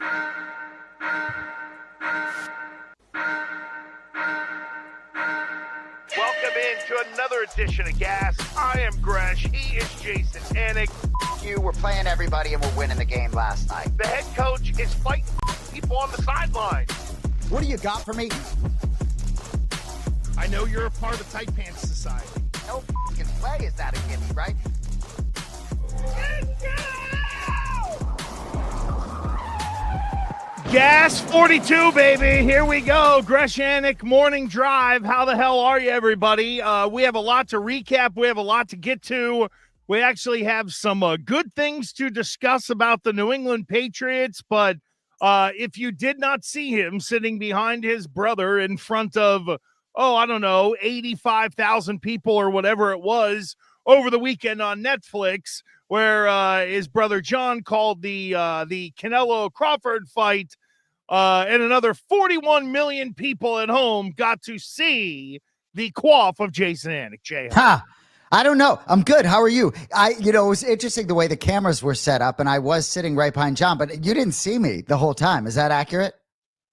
Welcome into another edition of Gas. I am Gresh. He is Jason Anik. You were playing everybody and we're winning the game last night. The head coach is fighting people on the sideline. What do you got for me? I know you're a part of Tight Pants Society. No fucking way is that a gimme, right? Gas 42, baby. Here we go. Gresh Anik Morning Drive. How the hell are you, everybody? We have a lot to recap. We have a lot to get to. We actually have some good things to discuss about the New England Patriots, but if you did not see him sitting behind his brother in front of, 85,000 people or whatever it was over the weekend on Netflix, where his brother John called the Canelo Crawford fight, and another 41 million people at home got to see the quaff of Jason Anik. Jay, I don't know. I'm good. How are you? It was interesting the way the cameras were set up, and I was sitting right behind John, but you didn't see me the whole time. Is that accurate?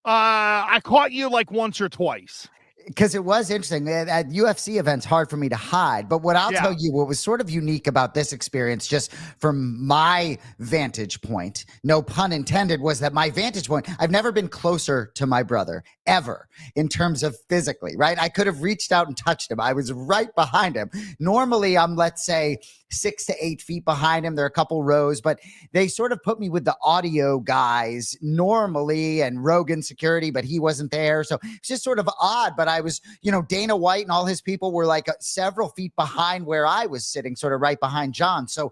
I caught you like once or twice. Because it was interesting. At UFC events, hard for me to hide. But what I'll tell you, what was sort of unique about this experience, just from my vantage point, no pun intended, was that my vantage point, I've never been closer to my brother, ever, in terms of physically, right? I could have reached out and touched him. I was right behind him. Normally, I'm, let's say, 6 to 8 feet behind him. There are a couple rows, but they sort of put me with the audio guys normally and Rogan security, but he wasn't there. So it's just sort of odd. But I was, Dana White and all his people were like several feet behind where I was sitting, sort of right behind John. So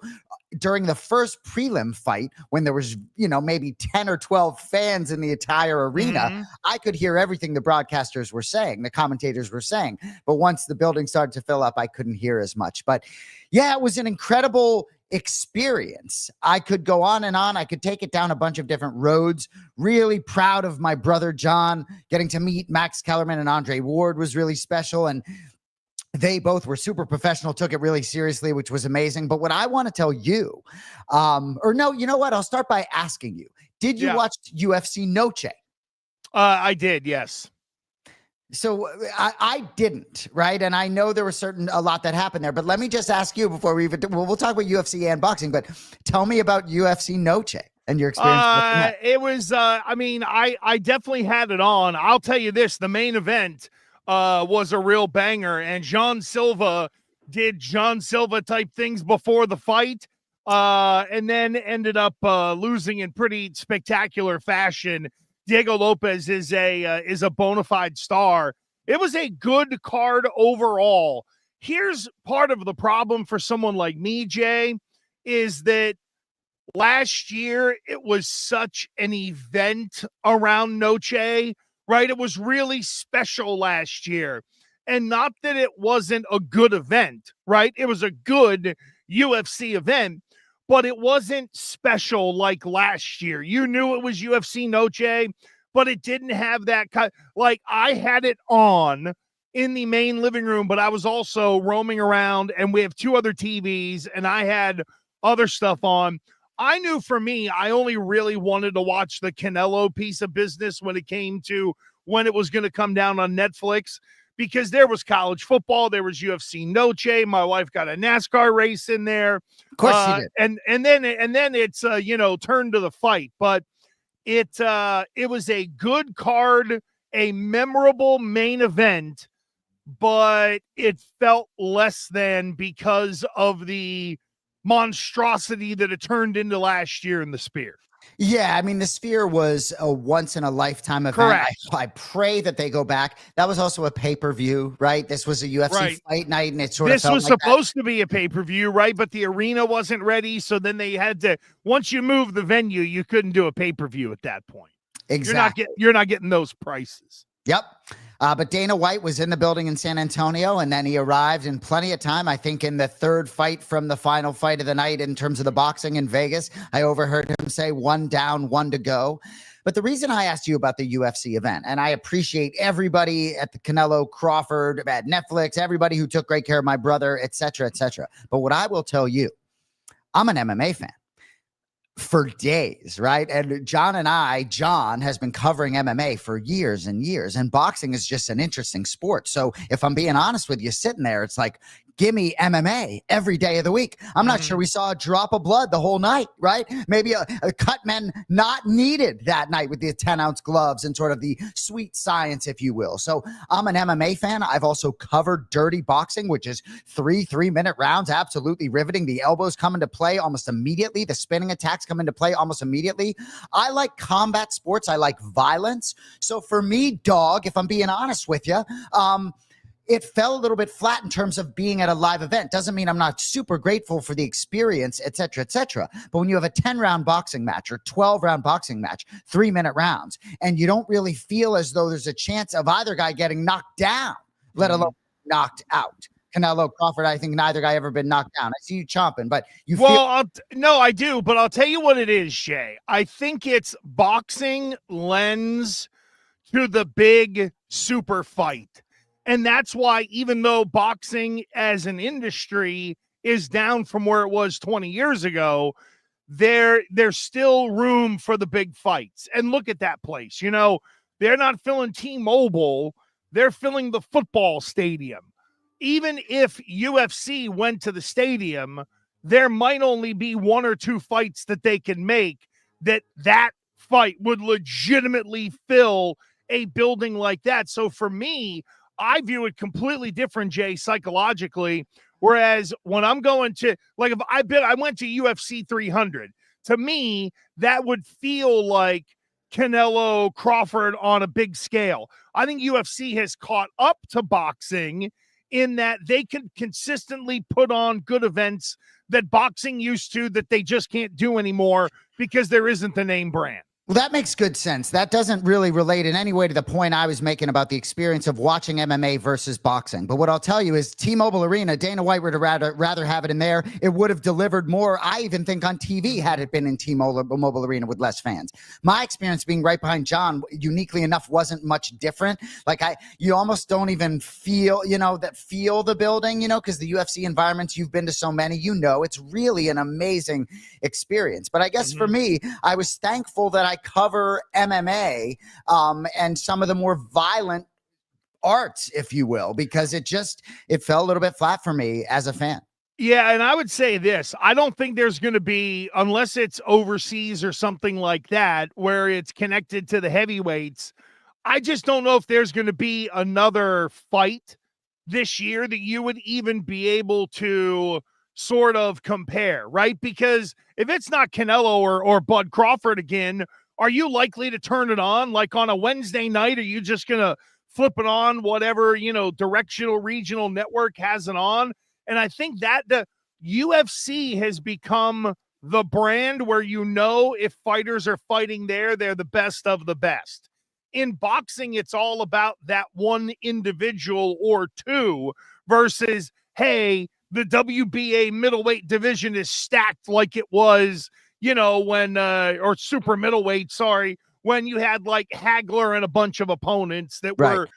during the first prelim fight, when there was, maybe 10 or 12 fans in the entire arena, I could hear everything the broadcasters were saying, the commentators were saying. But once the building started to fill up, I couldn't hear as much. But yeah, it was an incredible experience. I could go on and on. I could take it down a bunch of different roads. Really proud of my brother, John. Getting to meet Max Kellerman and Andre Ward was really special. And they both were super professional, took it really seriously, which was amazing. But what I want to tell you, you know what? I'll start by asking you, did you watch UFC Noche? I did, yes. So I didn't, right? And I know there was a lot that happened there, but let me just ask you before we'll talk about UFC and boxing, but tell me about UFC Noche and your experience. It was, I definitely had it on. I'll tell you this, the main event was a real banger, and Silva did Silva type things before the fight, and then ended up losing in pretty spectacular fashion. Diego Lopes is a bona fide star. It was a good card overall. Here's part of the problem for someone like me, Jay, is that last year it was such an event around Noche, right? It was really special last year. And not that it wasn't a good event, right? It was a good UFC event, but it wasn't special like last year. You knew it was UFC Noche, but it didn't have that like I had it on in the main living room, but I was also roaming around, and we have 2 other TVs, and I had other stuff on. I knew for me, I only really wanted to watch the Canelo piece of business when it came to when it was going to come down on Netflix, because there was college football, there was UFC Noche. My wife got a NASCAR race in there. Of course she did. And then it's turned to the fight. But it was a good card, a memorable main event, but it felt less than because of the monstrosity that it turned into last year in the Sphere. Yeah, I mean, the Sphere was a once-in-a-lifetime event. Correct. I pray that they go back. That was also a pay-per-view, right? This was a UFC fight night, and it sort of felt this was supposed to be a pay-per-view, right? But the arena wasn't ready, so then they had to, once you move the venue, you couldn't do a pay-per-view at that point. Exactly. You're not getting those prices. Yep. But Dana White was in the building in San Antonio, and then he arrived in plenty of time. I think in the third fight from the final fight of the night in terms of the boxing in Vegas, I overheard him say 1 down, 1 to go. But the reason I asked you about the UFC event, and I appreciate everybody at the Canelo, Crawford, at Netflix, everybody who took great care of my brother, et cetera, et cetera. But what I will tell you, I'm an MMA fan. for days, right? And John has been covering MMA for years and years, and boxing is just an interesting sport. So if I'm being honest with you, sitting there, it's like, give me MMA every day of the week. I'm not sure we saw a drop of blood the whole night, right? Maybe a cut man not needed that night with the 10-ounce gloves and sort of the sweet science, if you will. So I'm an MMA fan. I've also covered dirty boxing, which is 3-minute rounds, absolutely riveting. The elbows come into play almost immediately. The spinning attacks come into play almost immediately. I like combat sports. I like violence. So for me, dog, if I'm being honest with you, it fell a little bit flat in terms of being at a live event. Doesn't mean I'm not super grateful for the experience, et cetera, et cetera. But when you have a 10-round boxing match or 12-round boxing match, 3-minute rounds, and you don't really feel as though there's a chance of either guy getting knocked down, let alone knocked out. Canelo, Crawford, I think neither guy ever been knocked down. I see you chomping, but you feel... No, I do, but I'll tell you what it is, Shay. I think it's boxing lends to the big super fight. And that's why, even though boxing as an industry is down from where it was 20 years ago, there's still room for the big fights. And look at that place. You know, they're not filling T-Mobile. They're filling the football stadium. Even if UFC went to the stadium, there might only be 1 or 2 fights that they can make that fight would legitimately fill a building like that. So for me, I view it completely different, Jay, psychologically. Whereas when I'm going to, like, if I went to UFC 300, to me, that would feel like Canelo, Crawford on a big scale. I think UFC has caught up to boxing in that they can consistently put on good events that boxing used to, that they just can't do anymore because there isn't the name brand. Well, that makes good sense. That doesn't really relate in any way to the point I was making about the experience of watching MMA versus boxing. But what I'll tell you is T-Mobile Arena, Dana White would rather have it in there. It would have delivered more, I even think, on TV had it been in T-Mobile Arena with less fans. My experience being right behind John, uniquely enough, wasn't much different. Like you almost don't even feel, feel the building, because the UFC environments, you've been to so many, it's really an amazing experience. But I guess for me, I was thankful that I cover MMA and some of the more violent arts, if you will, because it fell a little bit flat for me as a fan. Yeah, and I would say this. I don't think there's going to be, unless it's overseas or something like that, where it's connected to the heavyweights, I just don't know if there's going to be another fight this year that you would even be able to sort of compare, right? Because if it's not Canelo or Bud Crawford again, are you likely to turn it on like on a Wednesday night? Are you just going to flip it on whatever, directional regional network has it on? And I think that the UFC has become the brand where, if fighters are fighting there, they're the best of the best. In boxing, it's all about that one individual or two versus, hey, the WBA middleweight division is stacked like it was, when, or super middleweight, when you had like Hagler and a bunch of opponents that were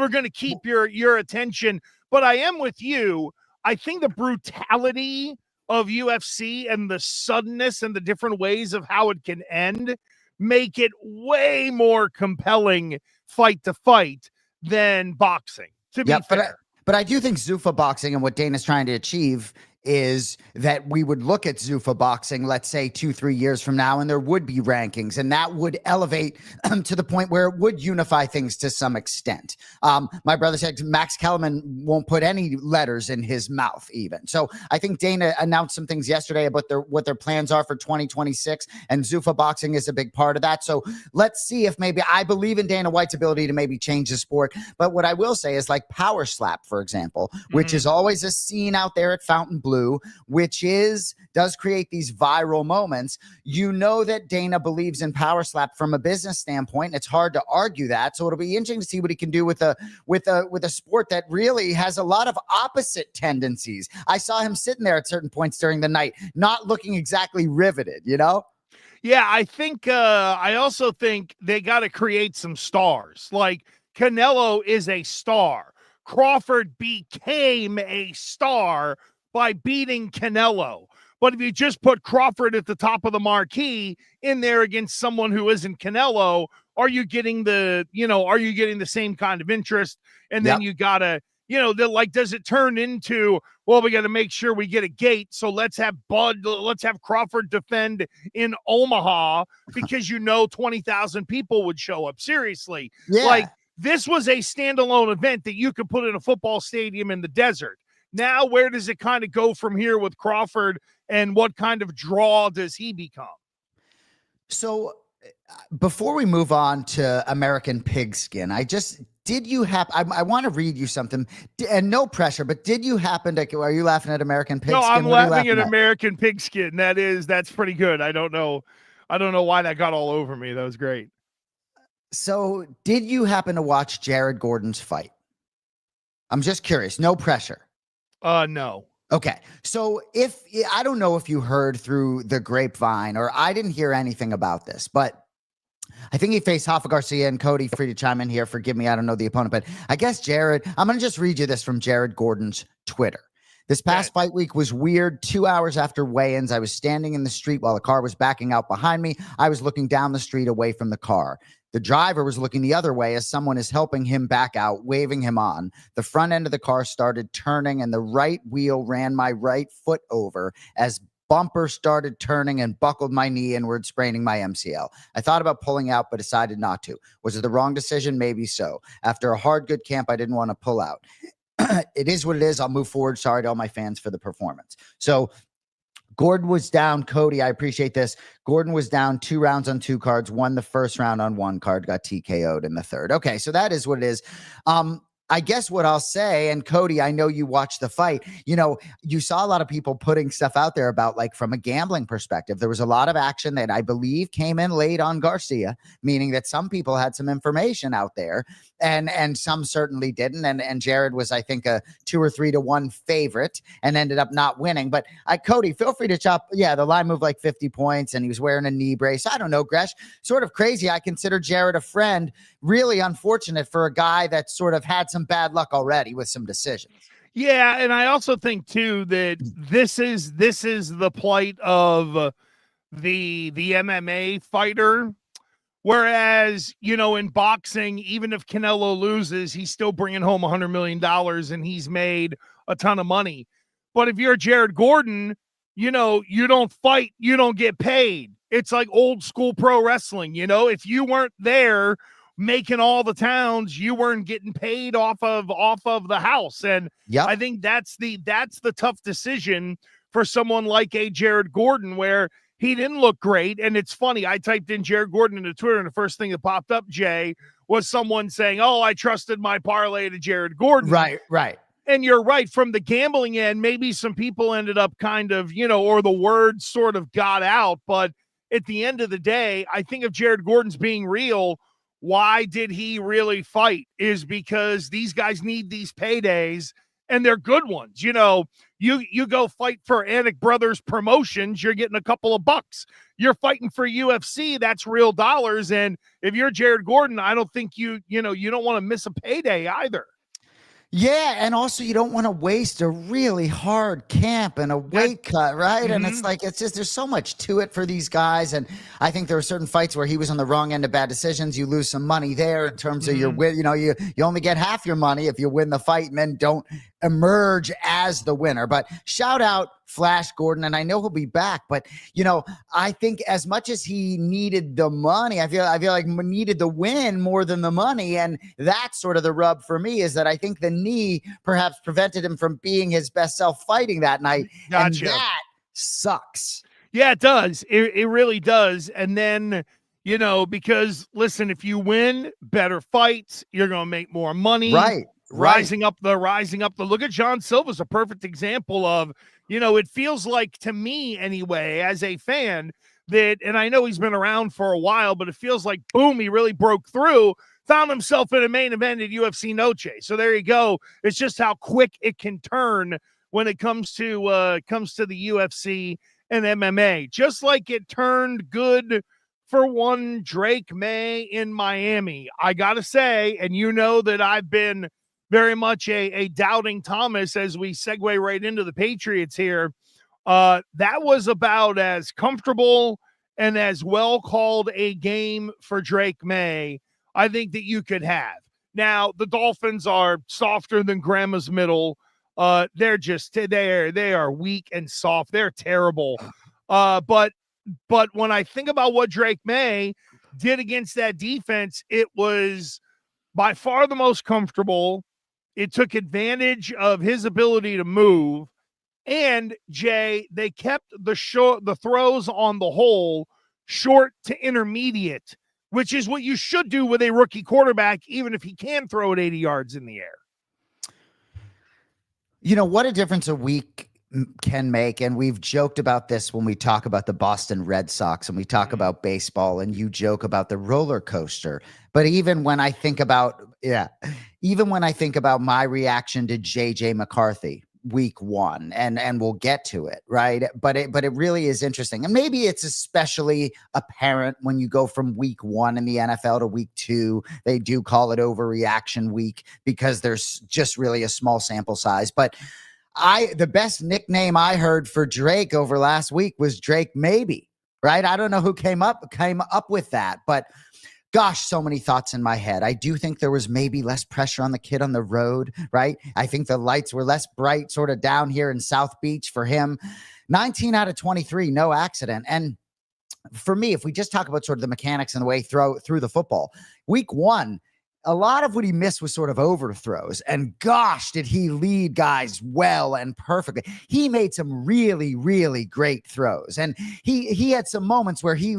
going to keep your attention. But I am with you. I think the brutality of UFC and the suddenness and the different ways of how it can end make it way more compelling fight to fight than boxing, to be fair. But I do think Zuffa boxing and what Dana's trying to achieve is that we would look at Zuffa boxing, let's say 2-3 years from now, and there would be rankings, and that would elevate to the point where it would unify things to some extent. My brother said Max Kellerman won't put any letters in his mouth even. So I think Dana announced some things yesterday about what their plans are for 2026, and Zuffa boxing is a big part of that. So let's see if maybe I believe in Dana White's ability to maybe change the sport. But what I will say is like Power Slap, for example, which is always a scene out there at Fontainebleau, which does create these viral moments. That Dana believes in Power Slap from a business standpoint, and it's hard to argue that. So it'll be interesting to see what he can do with a sport that really has a lot of opposite tendencies. I saw him sitting there at certain points during the night, not looking exactly riveted, Yeah, I think I also think they got to create some stars. Like Canelo is a star. Crawford became a star by beating Canelo. But if you just put Crawford at the top of the marquee in there against someone who isn't Canelo, are you getting the same kind of interest? And then you gotta, does it turn into, well, we got to make sure we get a gate. So let's have Crawford defend in Omaha because 20,000 people would show up. Seriously. Yeah. Like, this was a standalone event that you could put in a football stadium in the desert. Now, where does it kind of go from here with Crawford, and what kind of draw does he become? So before we move on to American Pigskin, I want to read you something, and no pressure, but did you happen to, are you laughing at American Pigskin? No, I'm laughing at American Pigskin. That's pretty good. I don't know why that got all over me. That was great. So did you happen to watch Jared Gordon's fight? I'm just curious. No pressure. No. Okay. So I don't know if you heard through the grapevine, or I didn't hear anything about this, but I think he faced Rafa Garcia, and Cody, free to chime in here. Forgive me, I don't know the opponent, but I guess Jared, I'm going to just read you this from Jared Gordon's Twitter. This past fight week was weird. 2 hours after weigh-ins, I was standing in the street while the car was backing out behind me. I was looking down the street away from the car. The driver was looking the other way as someone is helping him back out, waving him on. The front end of the car started turning, and the right wheel ran my right foot over as bumper started turning and buckled my knee inward, spraining my MCL. I thought about pulling out, but decided not to. Was it the wrong decision? Maybe so. After a hard, good camp, I didn't want to pull out. It is what it is. I'll move forward. Sorry to all my fans for the performance. So Gordon was down. Cody, I appreciate this. Gordon was down 2 rounds on 2 cards, won the first round on 1 card, got TKO'd in the third. Okay, so that is what it is. I guess what I'll say, and Cody, I know you watched the fight, you saw a lot of people putting stuff out there about, like, from a gambling perspective, there was a lot of action that I believe came in late on Garcia, meaning that some people had some information out there and some certainly didn't. And Jared was, I think, a 2 or 3 to 1 favorite and ended up not winning. But Cody, feel free to chop. Yeah, the line moved like 50 points and he was wearing a knee brace. I don't know, Gresh, sort of crazy. I consider Jared a friend. Really unfortunate for a guy that sort of had some bad luck already with some decisions. Yeah, and I also think too that this is the plight of the MMA fighter. Whereas, in boxing, even if Canelo loses, he's still bringing home $100 million and he's made a ton of money. But if you're Jared Gordon, you don't fight, you don't get paid. It's like old school pro wrestling. If you weren't there making all the towns, you weren't getting paid off of the house. And I think that's the tough decision for someone like a Jared Gordon, where he didn't look great. And it's funny, I typed in Jared Gordon into Twitter, and the first thing that popped up, Jay, was someone saying, oh, I trusted my parlay to Jared Gordon. Right. And you're right. From the gambling end, maybe some people ended up kind of, or the word sort of got out. But at the end of the day, I think if Jared Gordon's being real, why did he really fight is because these guys need these paydays, and they're good ones. You go fight for Anik Brothers Promotions, you're getting a couple of bucks. You're fighting for UFC, that's real dollars. And if you're Jared Gordon, I don't think you don't want to miss a payday either. Yeah, and also you don't want to waste a really hard camp and a weight cut, right? And it's like, it's just, there's so much to it for these guys. And I think there were certain fights where he was on the wrong end of bad decisions. You lose some money there in terms of your win. You only get half your money if you win the fight and then don't emerge as the winner. But shout out Flash Gordon, and I know he'll be back, but I think as much as he needed the money, I feel like he needed the win more than the money. And that's sort of the rub for me, is that I think the knee perhaps prevented him from being his best self fighting that night. Gotcha. And that sucks. Yeah, it does. It really does. And then, because listen, if you win better fights, you're going to make more money. Right. Rising up the look at John Silva's a perfect example of, it feels like, to me anyway, as a fan, that, and I know he's been around for a while, but it feels like, boom, he really broke through, found himself in a main event at UFC Noche. So there you go. It's just how quick it can turn when it comes to the UFC and MMA. Just like it turned good for one Drake Maye in Miami. I got to say, and that I've been very much a doubting Thomas as we segue right into the Patriots here. That was about as comfortable and as well called a game for Drake Maye I think that you could have. Now, the Dolphins are softer than grandma's middle. They're just they are weak and soft. They're terrible. But when I think about what Drake Maye did against that defense, it was by far the most comfortable. It took advantage of his ability to move. And Jay, they kept the throws on the whole short to intermediate, which is what you should do with a rookie quarterback, even if he can throw it 80 yards in the air. You know, what a difference a week can make. And we've joked about this when we talk about the Boston Red Sox and we talk about baseball, and you joke about the roller coaster. But even when I think about, my reaction to JJ McCarthy week one, and we'll get to it, right? But it really is interesting. And maybe it's especially apparent when you go from week one in the NFL to week two. They do call it overreaction week because there's just really a small sample size. But the best nickname I heard for Drake over last week was Drake Maybe, right? I don't know who came up with that, but gosh, so many thoughts in my head. I do think there was maybe less pressure on the kid on the road, right? I think the lights were less bright sort of down here in South Beach for him. 19 out of 23, no accident. And for me, if we just talk about sort of the mechanics and the way through the football, week one, a lot of what he missed was sort of overthrows, and gosh, did he lead guys well and perfectly. He made some really, really great throws, and he had some moments where he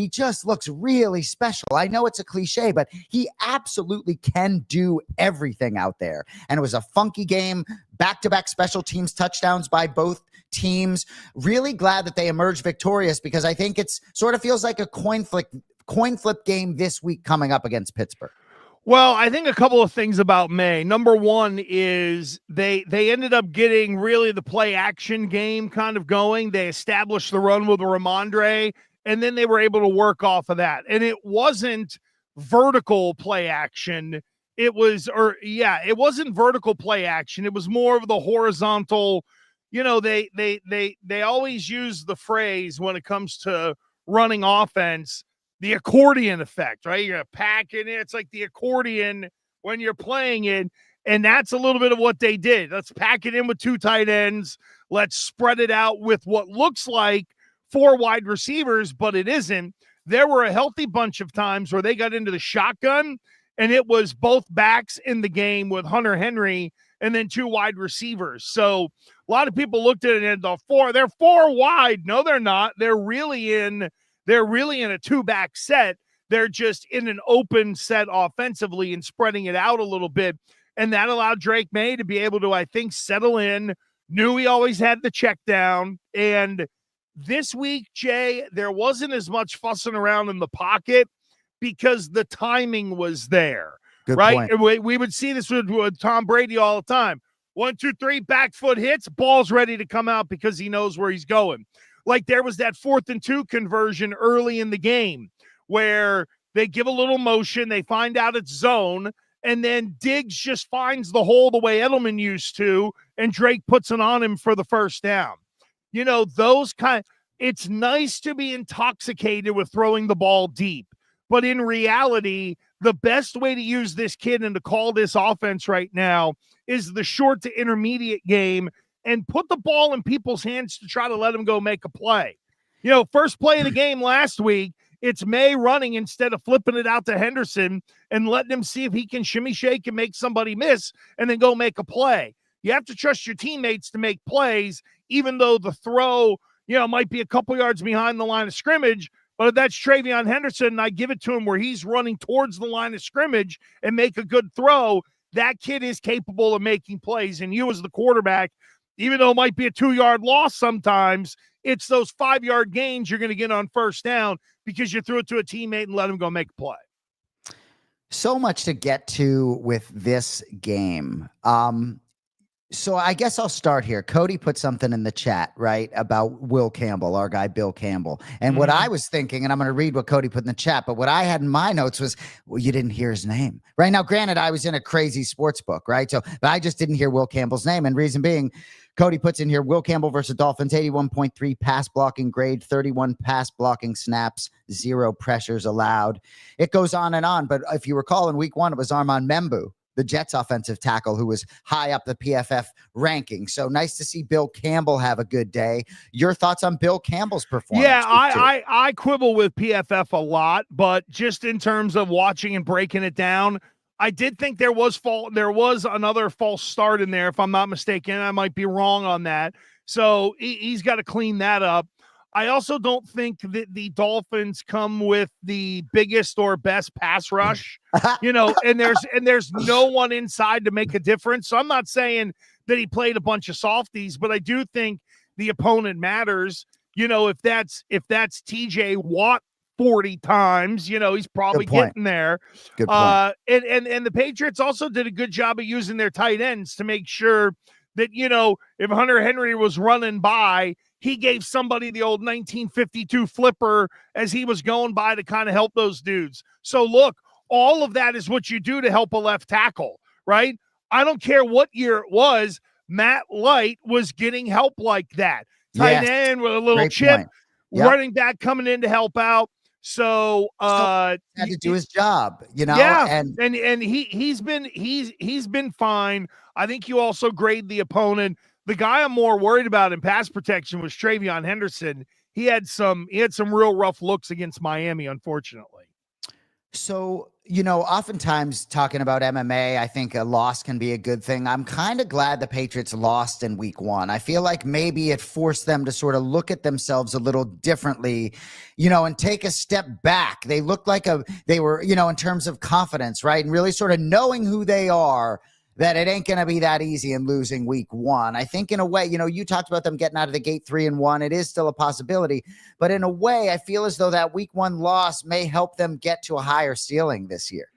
just looks really special. I know it's a cliche, but he absolutely can do everything out there. And it was a funky game, back-to-back special teams touchdowns by both teams. Really glad that they emerged victorious, because I think it's sort of feels like a coin flip game this week coming up against Pittsburgh. Well, I think a couple of things about Maye. Number one is they ended up getting really the play action game kind of going. They established the run with Ramondre, and then they were able to work off of that. And it wasn't vertical play action. It wasn't vertical play action. It was more of the horizontal. You know, they always use the phrase when it comes to running offense, the accordion effect, right? You're packing it. It's like the accordion when you're playing it. And that's a little bit of what they did. Let's pack it in with two tight ends. Let's spread it out with what looks like four wide receivers, but it isn't. There were a healthy bunch of times where they got into the shotgun, and it was both backs in the game with Hunter Henry and then two wide receivers. So a lot of people looked at it and they're four wide. No, they're not. They're really in a two-back set. They're just in an open set offensively and spreading it out a little bit. And that allowed Drake Maye to be able to, I think, settle in. Knew he always had the check down. And this week, Jay, there wasn't as much fussing around in the pocket because the timing was there. Good right? point. We would see this with Tom Brady all the time. 1, 2, 3, back foot hits, ball's ready to come out because he knows where he's going. Like there was that 4th and 2 conversion early in the game where they give a little motion, they find out it's zone, and then Diggs just finds the hole the way Edelman used to, and Drake puts it on him for the first down. You know, it's nice to be intoxicated with throwing the ball deep, but in reality, the best way to use this kid and to call this offense right now is the short to intermediate game and put the ball in people's hands to try to let them go make a play. You know, first play of the game last week, it's Maye running instead of flipping it out to Henderson and letting him see if he can shimmy shake and make somebody miss and then go make a play. You have to trust your teammates to make plays, even though the throw, might be a couple yards behind the line of scrimmage. But if that's Travion Henderson and I give it to him where he's running towards the line of scrimmage and make a good throw, that kid is capable of making plays. And you as the quarterback, even though it might be a 2-yard loss sometimes, it's those 5-yard gains you're going to get on first down because you threw it to a teammate and let him go make a play. So much to get to with this game. So I guess I'll start here. Cody put something in the chat, right, about Will Campbell, our guy Bill Campbell. And what I was thinking, and I'm going to read what Cody put in the chat, but what I had in my notes was, well, you didn't hear his name. Right now, granted, I was in a crazy sports book, right? So, but I just didn't hear Will Campbell's name. And reason being, Cody puts in here, Will Campbell versus Dolphins, 81.3 pass blocking grade, 31 pass blocking snaps, 0 pressures allowed. It goes on and on. But if you recall, in week 1, it was Armand Membu, the Jets offensive tackle, who was high up the PFF ranking. So nice to see Bill Campbell have a good day. Your thoughts on Bill Campbell's performance? Yeah, I quibble with PFF a lot, but just in terms of watching and breaking it down, I did think there was another false start in there, if I'm not mistaken. I might be wrong on that. So he's got to clean that up. I also don't think that the Dolphins come with the biggest or best pass rush, and there's no one inside to make a difference. So I'm not saying that he played a bunch of softies, but I do think the opponent matters. If that's TJ Watt 40 times, he's probably getting there. Good point. And the Patriots also did a good job of using their tight ends to make sure that, if Hunter Henry was running by, he gave somebody the old 1952 flipper as he was going by to kind of help those dudes. So look, all of that is what you do to help a left tackle, right? I don't care what year it was. Matt Light was getting help like that. Tight end with a little Great chip, yep. Running back coming in to help out. So had to do his job, Yeah, and he's been fine. I think you also grade the opponent. The guy I'm more worried about in pass protection was Travion Henderson. He had some real rough looks against Miami, unfortunately. So, oftentimes talking about MMA, I think a loss can be a good thing. I'm kind of glad the Patriots lost in week 1. I feel like maybe it forced them to sort of look at themselves a little differently, and take a step back. They looked like they were, in terms of confidence, right? And really sort of knowing who they are, that it ain't going to be that easy in losing week 1. I think in a way, you talked about them getting out of the gate 3-1. It is still a possibility, but in a way, I feel as though that week 1 loss may help them get to a higher ceiling this year.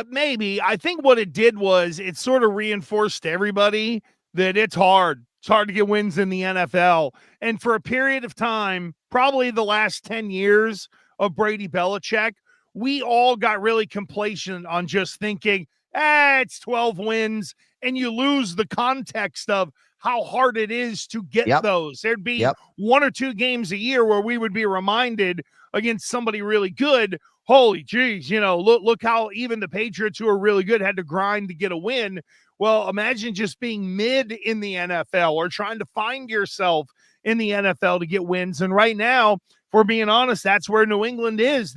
Maybe. I think what it did was it sort of reinforced to everybody that it's hard. It's hard to get wins in the NFL. And for a period of time, probably the last 10 years of Brady Belichick, we all got really complacent on just thinking, it's 12 wins, and you lose the context of how hard it is to get those. There'd be 1 or 2 games a year where we would be reminded against somebody really good, holy geez, look how even the Patriots, who are really good, had to grind to get a win. Well, imagine just being mid in the NFL or trying to find yourself in the NFL to get wins. And right now, for being honest, that's where New England is.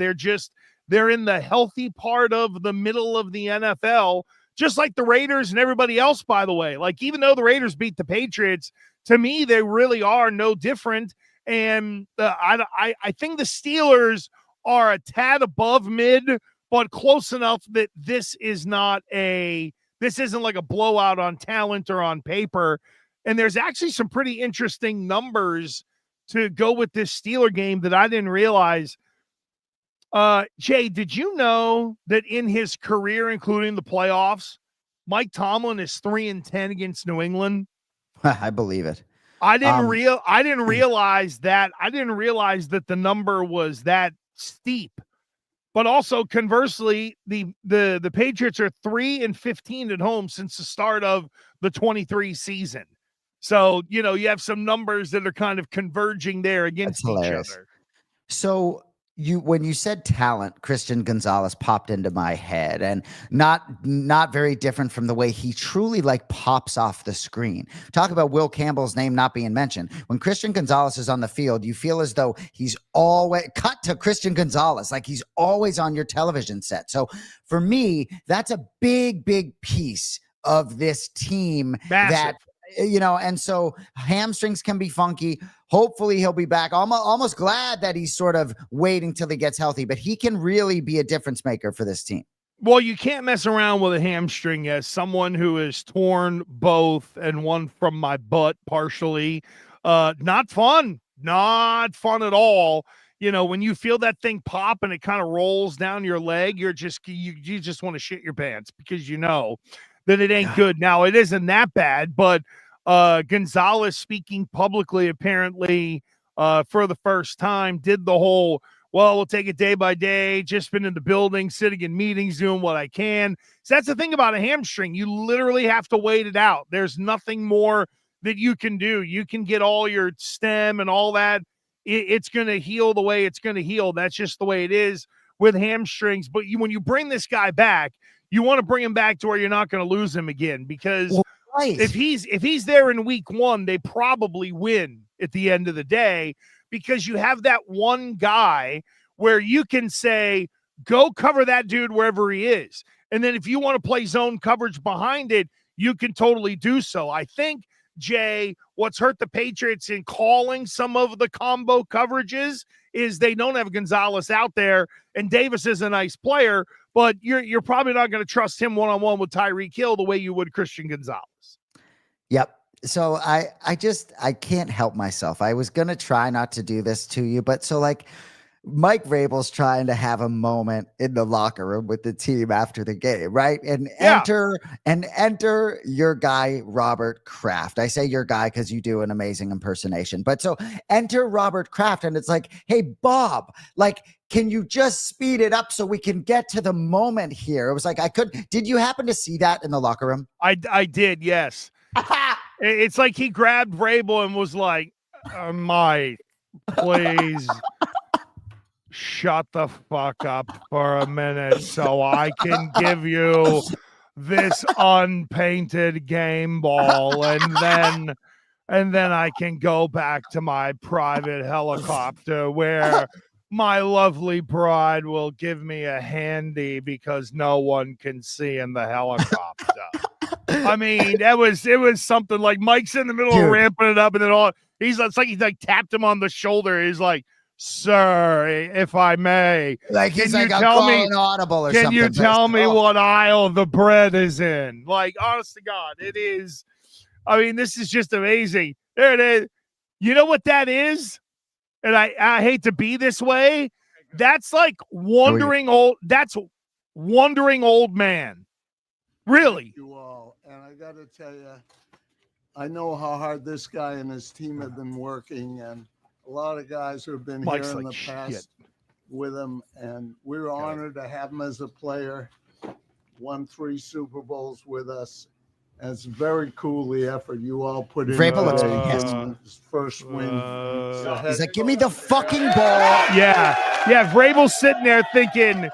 They're in the healthy part of the middle of the NFL, just like the Raiders and everybody else, by the way. Like, even though the Raiders beat the Patriots, to me, they really are no different. And I think the Steelers are a tad above mid, but close enough that this isn't like a blowout on talent or on paper. And there's actually some pretty interesting numbers to go with this Steeler game that I didn't realize. Jay, did you know that in his career, including the playoffs, Mike Tomlin is 3-10 against New England? I believe it. I didn't realize that. I didn't realize that the number was that steep. But also, conversely, the Patriots are 3-15 at home since the start of the 23 season. So, you have some numbers that are kind of converging there against each other. So when you said talent, Christian Gonzalez popped into my head, and not very different from the way he truly pops off the screen. Talk about Will Campbell's name not being mentioned. When Christian Gonzalez is on the field, you feel as though he's always cut to Christian Gonzalez, like he's always on your television set. So for me, that's a big, big piece of this team. Massive. And so hamstrings can be funky. Hopefully he'll be back. I'm almost glad that he's sort of waiting till he gets healthy, but he can really be a difference maker for this team. Well, you can't mess around with a hamstring. As someone who is torn both and one from my butt partially, not fun at all. When you feel that thing pop and it kind of rolls down your leg, you just want to shit your pants because that it ain't good. Now, it isn't that bad, but Gonzalez speaking publicly, apparently, for the first time, did the whole, well, we'll take it day by day, just been in the building, sitting in meetings, doing what I can. So that's the thing about a hamstring. You literally have to wait it out. There's nothing more that you can do. You can get all your stem and all that. It's going to heal the way it's going to heal. That's just the way it is with hamstrings. But when you bring this guy back, you want to bring him back to where you're not going to lose him again, because if he's there in week 1, they probably win at the end of the day, because you have that one guy where you can say, go cover that dude wherever he is. And then if you want to play zone coverage behind it, you can totally do so. I think, Jay, what's hurt the Patriots in calling some of the combo coverages is they don't have Gonzalez out there, and Davis is a nice player, but you're probably not going to trust him one-on-one with Tyreek Hill the way you would Christian Gonzalez. Yep. So I can't help myself. I was going to try not to do this to you, but so like Mike Vrabel's trying to have a moment in the locker room with the team after the game, right? And enter your guy, Robert Kraft. I say your guy because you do an amazing impersonation. But so enter Robert Kraft, and it's like, hey, Bob, like, can you just speed it up so we can get to the moment here? It was like, did you happen to see that in the locker room? I did, yes. It's like he grabbed Vrabel and was like, Mike, please shut the fuck up for a minute so I can give you this unpainted game ball, and then I can go back to my private helicopter where my lovely bride will give me a handy because no one can see in the helicopter. I mean, it was something like Mike's in the middle of ramping it up, and then it's like he tapped him on the shoulder. He's like, sir, if I may, like he's like, tell me audible or can something. You tell me what aisle the bread is in? Like, honest to God, it is. I mean, this is just amazing. There it is. You know what that is? And I hate to be this way. That's like wandering old. That's wandering old man. Really. Thank you all. And I got to tell you, I know how hard this guy and his team have been working, and a lot of guys who have been here in the past with him, and we were honored to have him as a player. Won 3 Super Bowls with us. And it's very cool, the effort you all put in. His first win. He's like, give me the fucking ball. Yeah. Vrabel's sitting there thinking,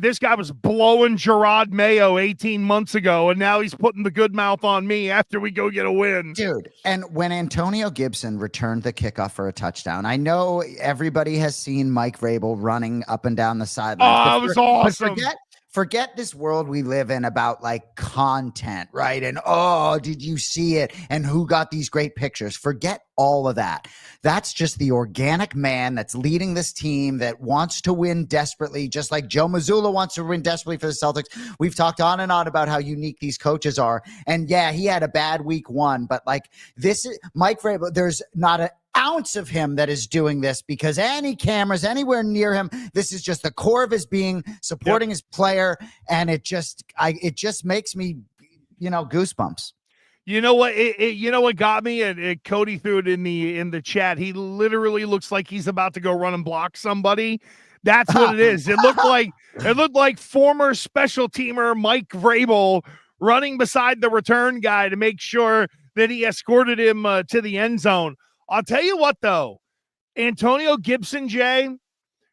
this guy was blowing Drake Maye 18 months ago, and now he's putting the good mouth on me after we go get a win. Dude, and when Antonio Gibson returned the kickoff for a touchdown, I know everybody has seen Mike Vrabel running up and down the sideline. Oh, it was awesome. Forget this world we live in about like content, right? And, oh, did you see it? And who got these great pictures? Forget all of that. That's just the organic man that's leading this team that wants to win desperately, just like Joe Mazzulla wants to win desperately for the Celtics. We've talked on and on about how unique these coaches are. And yeah, he had a bad week 1, but like this is Mike Vrabel. There's not an ounce of him that is doing this because any cameras anywhere near him. This is just the core of his being, supporting his player, and it just makes me, goosebumps. You know what? You know what got me? And Cody threw it in the chat. He literally looks like he's about to go run and block somebody. That's what it is. It looked like former special teamer Mike Vrabel running beside the return guy to make sure that he escorted him to the end zone. I'll tell you what, though, Antonio Gibson, Jay,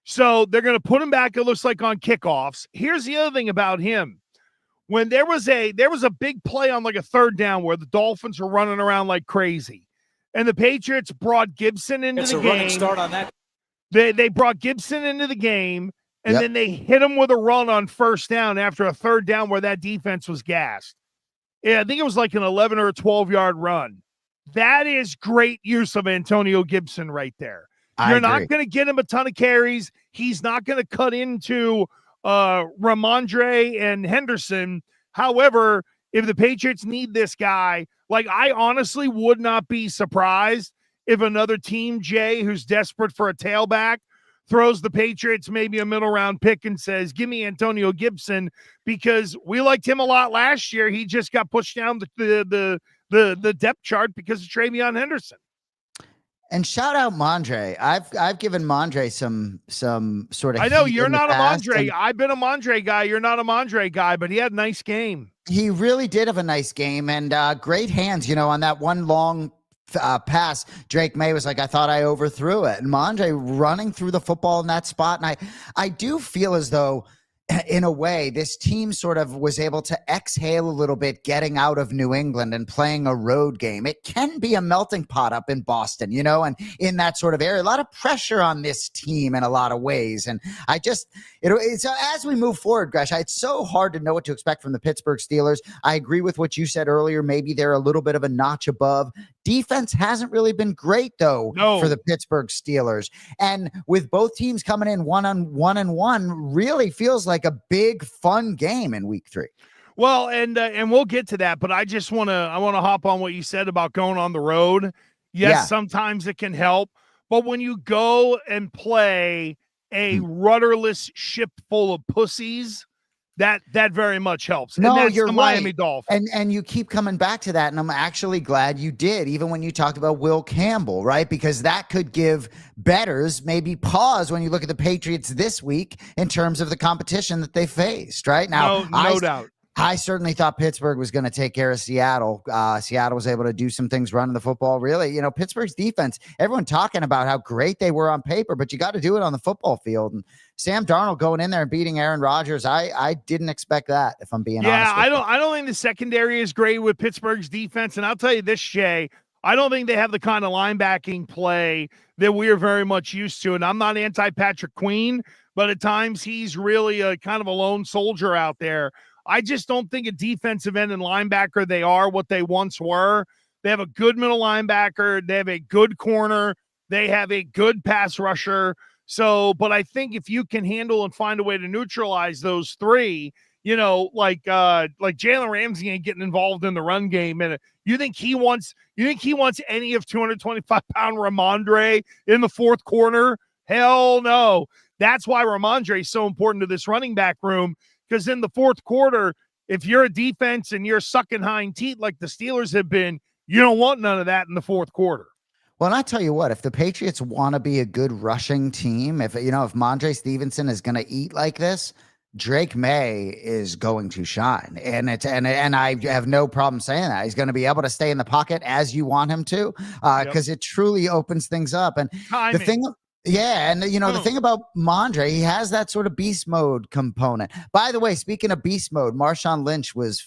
so they're going to put him back, it looks like, on kickoffs. Here's the other thing about him. When there was a big play on like a 3rd down where the Dolphins were running around like crazy, and the Patriots brought Gibson into the game. It's a running start on that. They brought Gibson into the game, and then they hit him with a run on 1st down after a 3rd down where that defense was gassed. Yeah, I think it was like an 11 or a 12-yard run. That is great use of Antonio Gibson right there. You're not going to get him a ton of carries. He's not going to cut into Ramondre and Henderson. However, if the Patriots need this guy, like, I honestly would not be surprised if another team, Jay, who's desperate for a tailback, throws the Patriots maybe a middle round pick and says, give me Antonio Gibson, because we liked him a lot last year. He just got pushed down the depth chart because of Travion Henderson. And shout out Mondre. I've given Mondre some sort of. I know you're not a Mondre. Mondre. I've been a Mondre guy. You're not a Mondre guy, but he had a nice game. He really did have a nice game, and great hands. On that one long pass, Drake Maye was like, I thought I overthrew it, and Mondre running through the football in that spot. And I do feel as though, in a way, this team sort of was able to exhale a little bit getting out of New England and playing a road game. It can be a melting pot up in Boston, and in that sort of area, a lot of pressure on this team in a lot of ways. And it's as we move forward, Gresh, it's so hard to know what to expect from the Pittsburgh Steelers. I agree with what you said earlier. Maybe they're a little bit of a notch above. Defense hasn't really been great, though, for the Pittsburgh Steelers. And with both teams coming in 1-1, really feels like a big, fun game in week 3. Well, and we'll get to that, but I want to hop on what you said about going on the road. Yes, sometimes it can help, but when you go and play a rudderless ship full of pussies, that very much helps. No, and that's you're the right. Miami Dolphins. And you keep coming back to that, and I'm actually glad you did, even when you talked about Will Campbell, right? Because that could give bettors maybe pause when you look at the Patriots this week in terms of the competition that they faced, right? Now, no doubt. I certainly thought Pittsburgh was going to take care of Seattle. Seattle was able to do some things running the football. Really, Pittsburgh's defense, everyone talking about how great they were on paper, but you got to do it on the football field. And Sam Darnold going in there and beating Aaron Rodgers, I didn't expect that, if I'm being honest. Yeah, I don't think the secondary is great with Pittsburgh's defense. And I'll tell you this, Shay, I don't think they have the kind of linebacking play that we are very much used to. And I'm not anti-Patrick Queen, but at times he's really a kind of a lone soldier out there. I just don't think a defensive end and linebacker, they are what they once were. They have a good middle linebacker. They have a good corner. They have a good pass rusher. So, but I think if you can handle and find a way to neutralize those three, like Jalen Ramsey ain't getting involved in the run game. And you think he wants any of 225-pound Ramondre in the fourth quarter? Hell no. That's why Ramondre is so important to this running back room. Because in the fourth quarter, if you're a defense and you're sucking hind teeth like the Steelers have been, you don't want none of that in the fourth quarter. Well, and I tell you what, if the Patriots want to be a good rushing team, if Mondre Stevenson is going to eat like this, Drake Maye is going to shine. And I have no problem saying that. He's going to be able to stay in the pocket as you want him to, because it truly opens things up. And timing. The thing. Yeah, and the thing about Mondre, he has that sort of beast mode component. By the way, speaking of beast mode, Marshawn Lynch was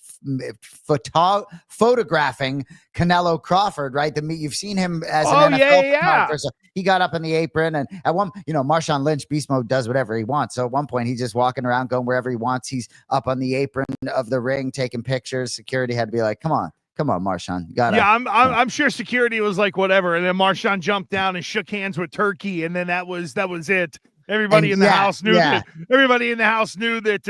photographing Canelo Crawford, right? You've seen him as an NFL photographer. So he got up in the apron, and at one, Marshawn Lynch, beast mode, does whatever he wants. So at one point, he's just walking around, going wherever he wants. He's up on the apron of the ring, taking pictures. Security had to be like, "Come on, Marshawn, you gotta." Yeah, I'm sure security was like whatever, and then Marshawn jumped down and shook hands with Turkey, and then that was it. Everybody in the house knew that. Everybody in the house knew that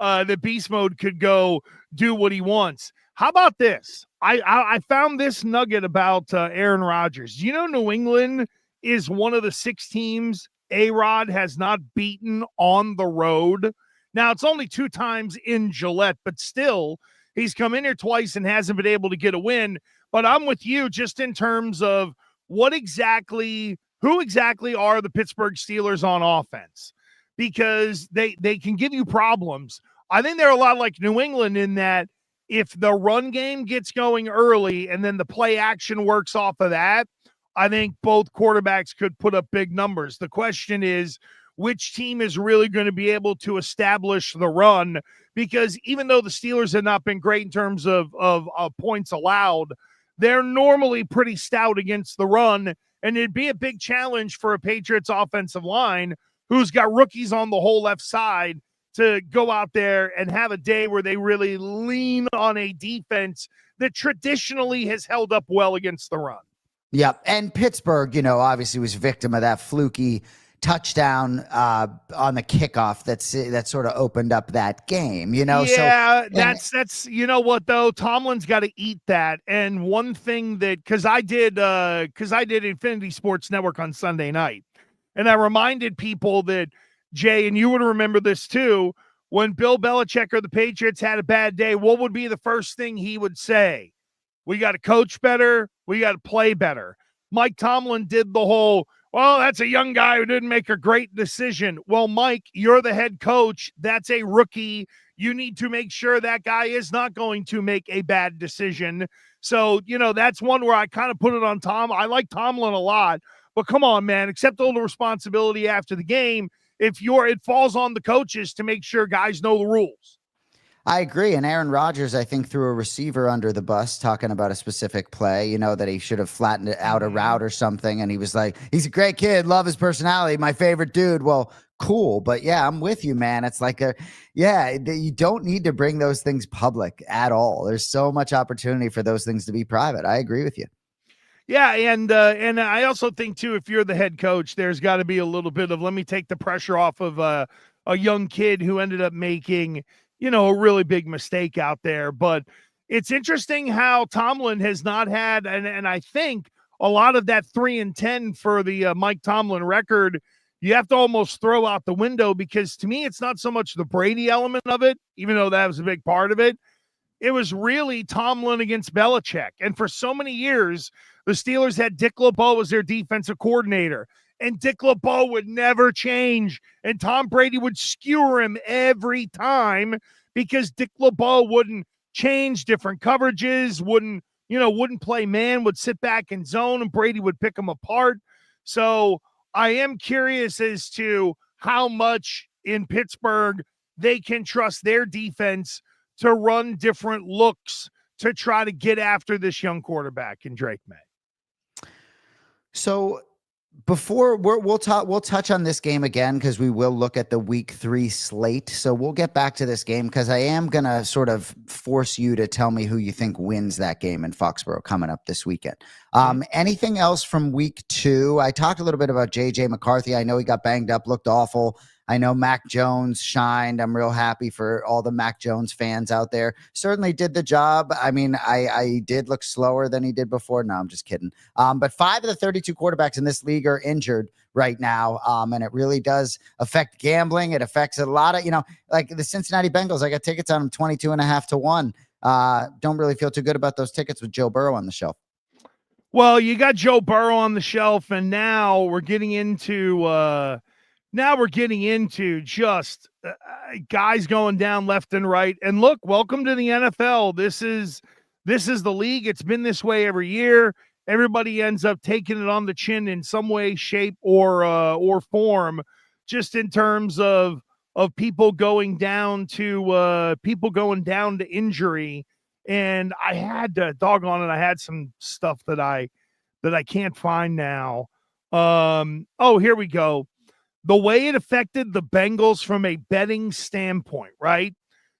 the beast mode could go do what he wants. How about this? I found this nugget about Aaron Rodgers. New England is one of the 6 teams A-Rod has not beaten on the road. Now it's only 2 times in Gillette, but still. He's come in here twice and hasn't been able to get a win. But I'm with you just in terms of who exactly are the Pittsburgh Steelers on offense? Because they can give you problems. I think they're a lot like New England in that if the run game gets going early and then the play action works off of that, I think both quarterbacks could put up big numbers. The question is, which team is really going to be able to establish the run? Because even though the Steelers have not been great in terms of points allowed, they're normally pretty stout against the run, and it'd be a big challenge for a Patriots offensive line who's got rookies on the whole left side to go out there and have a day where they really lean on a defense that traditionally has held up well against the run. Yeah, and Pittsburgh, obviously was victim of that fluky touchdown on the kickoff that sort of opened up that game, Yeah, that's what though, Tomlin's got to eat that. And one thing that because I did Infinity Sports Network on Sunday night, And I reminded people that, Jay, and you would remember this too, when Bill Belichick or the Patriots had a bad day, what would be the first thing he would say? We got to coach better. We got to play better. Mike Tomlin did the whole, well, that's a young guy who didn't make a great decision. Well, Mike, you're the head coach. That's a rookie. You need to make sure that guy is not going to make a bad decision. So, that's one where I kind of put it on Tom. I like Tomlin a lot, but come on, man, accept all the responsibility after the game. It falls on the coaches to make sure guys know the rules. I agree. And Aaron Rodgers, I think, threw a receiver under the bus talking about a specific play, that he should have flattened out a route or something. And he was like, he's a great kid. Love his personality. My favorite dude. Well, cool. But yeah, I'm with you, man. It's like you don't need to bring those things public at all. There's so much opportunity for those things to be private. I agree with you. Yeah, and I also think, too, if you're the head coach, there's got to be a little bit of, let me take the pressure off of a young kid who ended up making – a really big mistake out there. But it's interesting how Tomlin has not had, and I think a lot of that 3-10 for the Mike Tomlin record, you have to almost throw out the window, because to me, it's not so much the Brady element of it, even though that was a big part of it. It was really Tomlin against Belichick. And for so many years, the Steelers had Dick LeBeau as their defensive coordinator. And Dick LeBeau would never change. And Tom Brady would skewer him every time because Dick LeBeau wouldn't change different coverages, wouldn't play man, would sit back in zone, and Brady would pick him apart. So I am curious as to how much in Pittsburgh they can trust their defense to run different looks to try to get after this young quarterback in Drake Maye. So before we'll touch on this game again, because we will look at the week 3 slate. So we'll get back to this game, because I am going to sort of force you to tell me who you think wins that game in Foxborough coming up this weekend. Anything else from week 2? I talked a little bit about JJ McCarthy. I know he got banged up, looked awful. I know Mac Jones shined. I'm real happy for all the Mac Jones fans out there. Certainly did the job. I mean, I did look slower than he did before. No, I'm just kidding. But 5 of the 32 quarterbacks in this league are injured right now. And it really does affect gambling. It affects a lot of, like the Cincinnati Bengals. I got tickets on them 22.5 to 1. Don't really feel too good about those tickets with Joe Burrow on the shelf. Well, you got Joe Burrow on the shelf, and now we're getting into just guys going down left and right. And look, welcome to the NFL. This is the league. It's been this way every year. Everybody ends up taking it on the chin in some way, shape, or form, just in terms of people going down to injury. And I had to doggone it. I had some stuff that I can't find now. Here we go. The way it affected the Bengals from a betting standpoint, right?